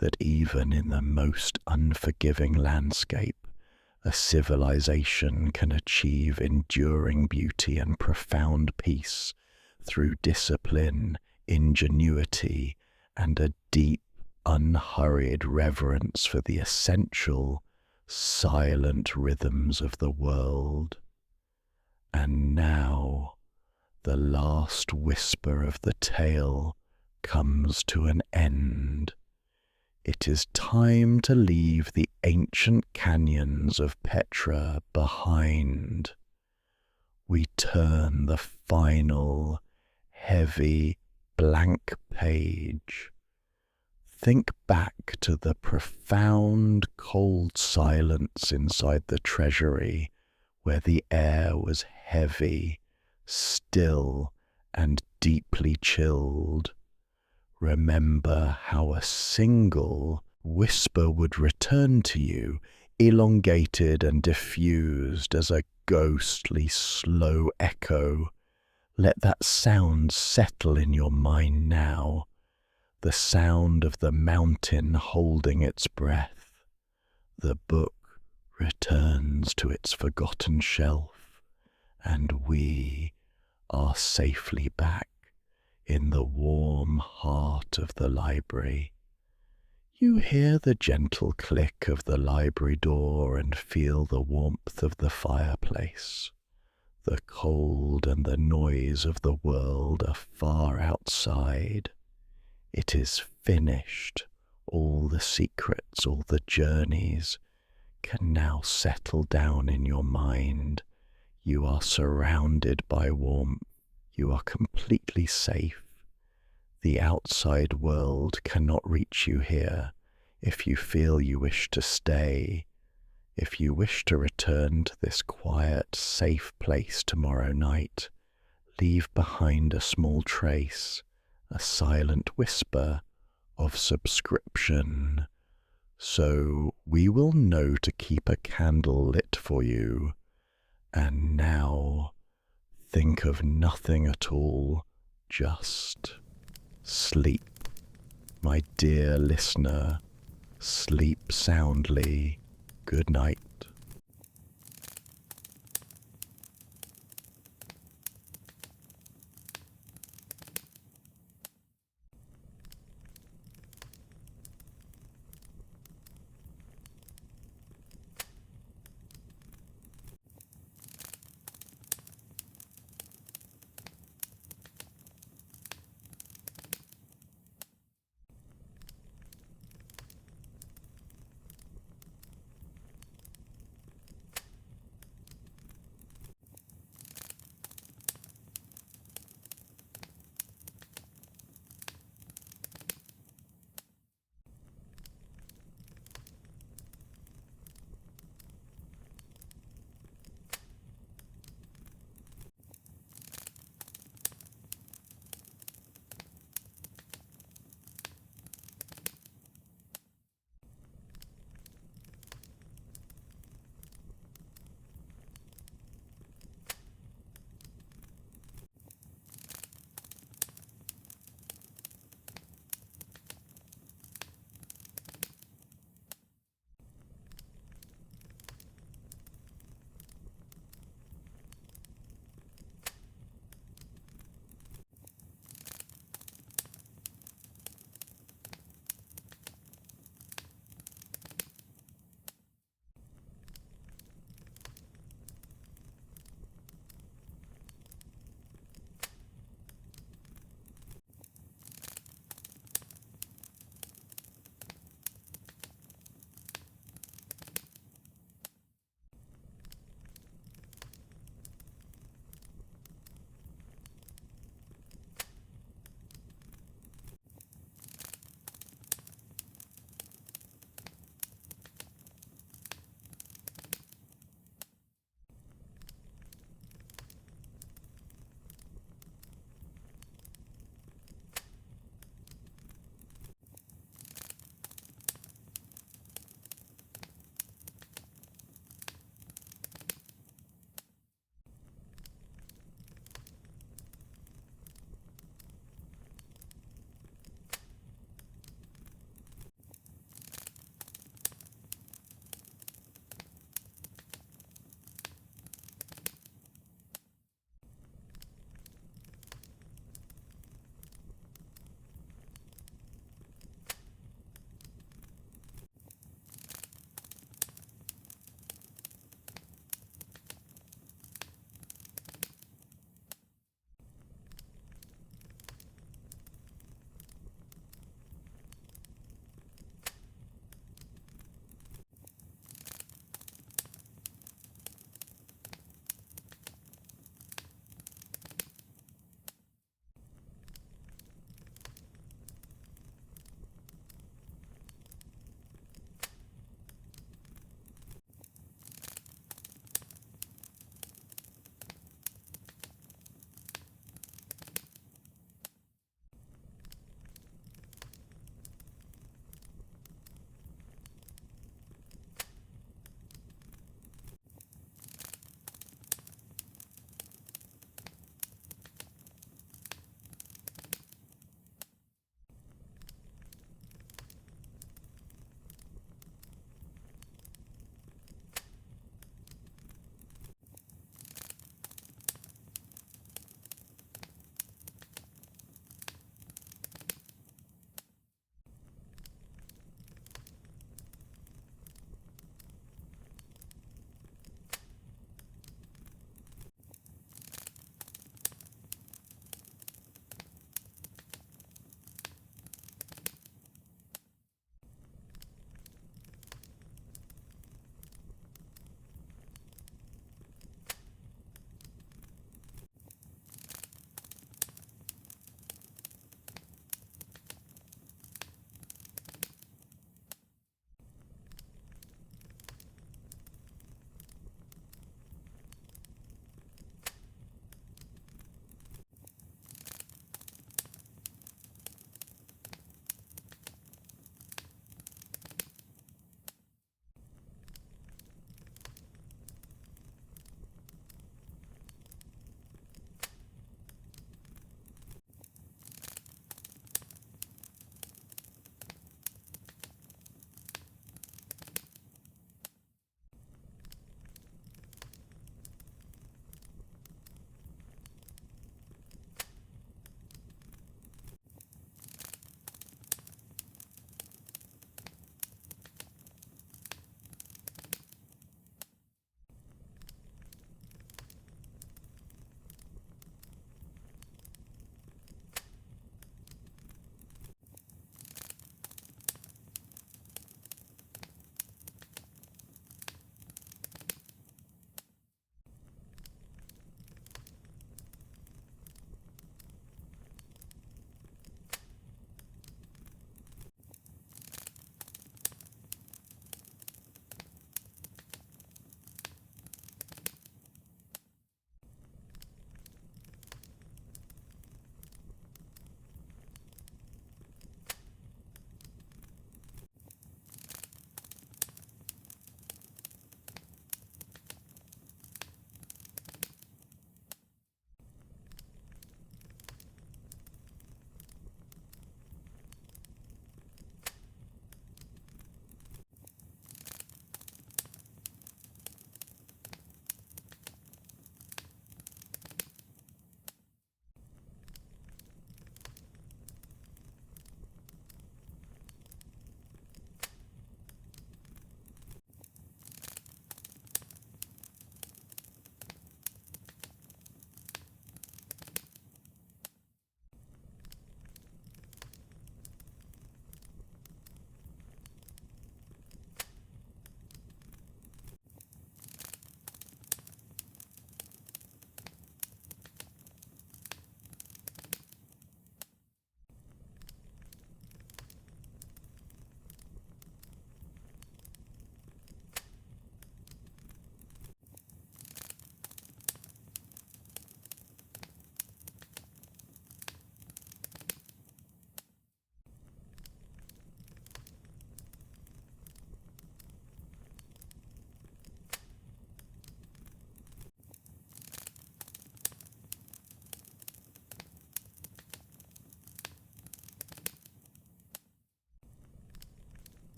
Speaker 1: that even in the most unforgiving landscape, a civilization can achieve enduring beauty and profound peace through discipline, ingenuity, and a deep, unhurried reverence for the essential, silent rhythms of the world. And now, the last whisper of the tale comes to an end. It is time to leave the ancient canyons of Petra behind. We turn the final, heavy, blank page. Think back to the profound, cold silence inside the Treasury, where the air was heavy, still, and deeply chilled. Remember how a single whisper would return to you, elongated and diffused as a ghostly, slow echo. Let that sound settle in your mind now. The sound of the mountain holding its breath. The book returns to its forgotten shelf, and we are safely back in the warm heart of the library. You hear the gentle click of the library door and feel the warmth of the fireplace. The cold and the noise of the world are far outside. It is finished. All the secrets, all the journeys can now settle down in your mind. You are surrounded by warmth. You are completely safe. The outside world cannot reach you here. If you feel you wish to stay, if you wish to return to this quiet, safe place tomorrow night, leave behind a small trace, a silent whisper of subscription, so we will know to keep a candle lit for you. And now, think of nothing at all, just sleep. My dear listener, sleep soundly. Good night.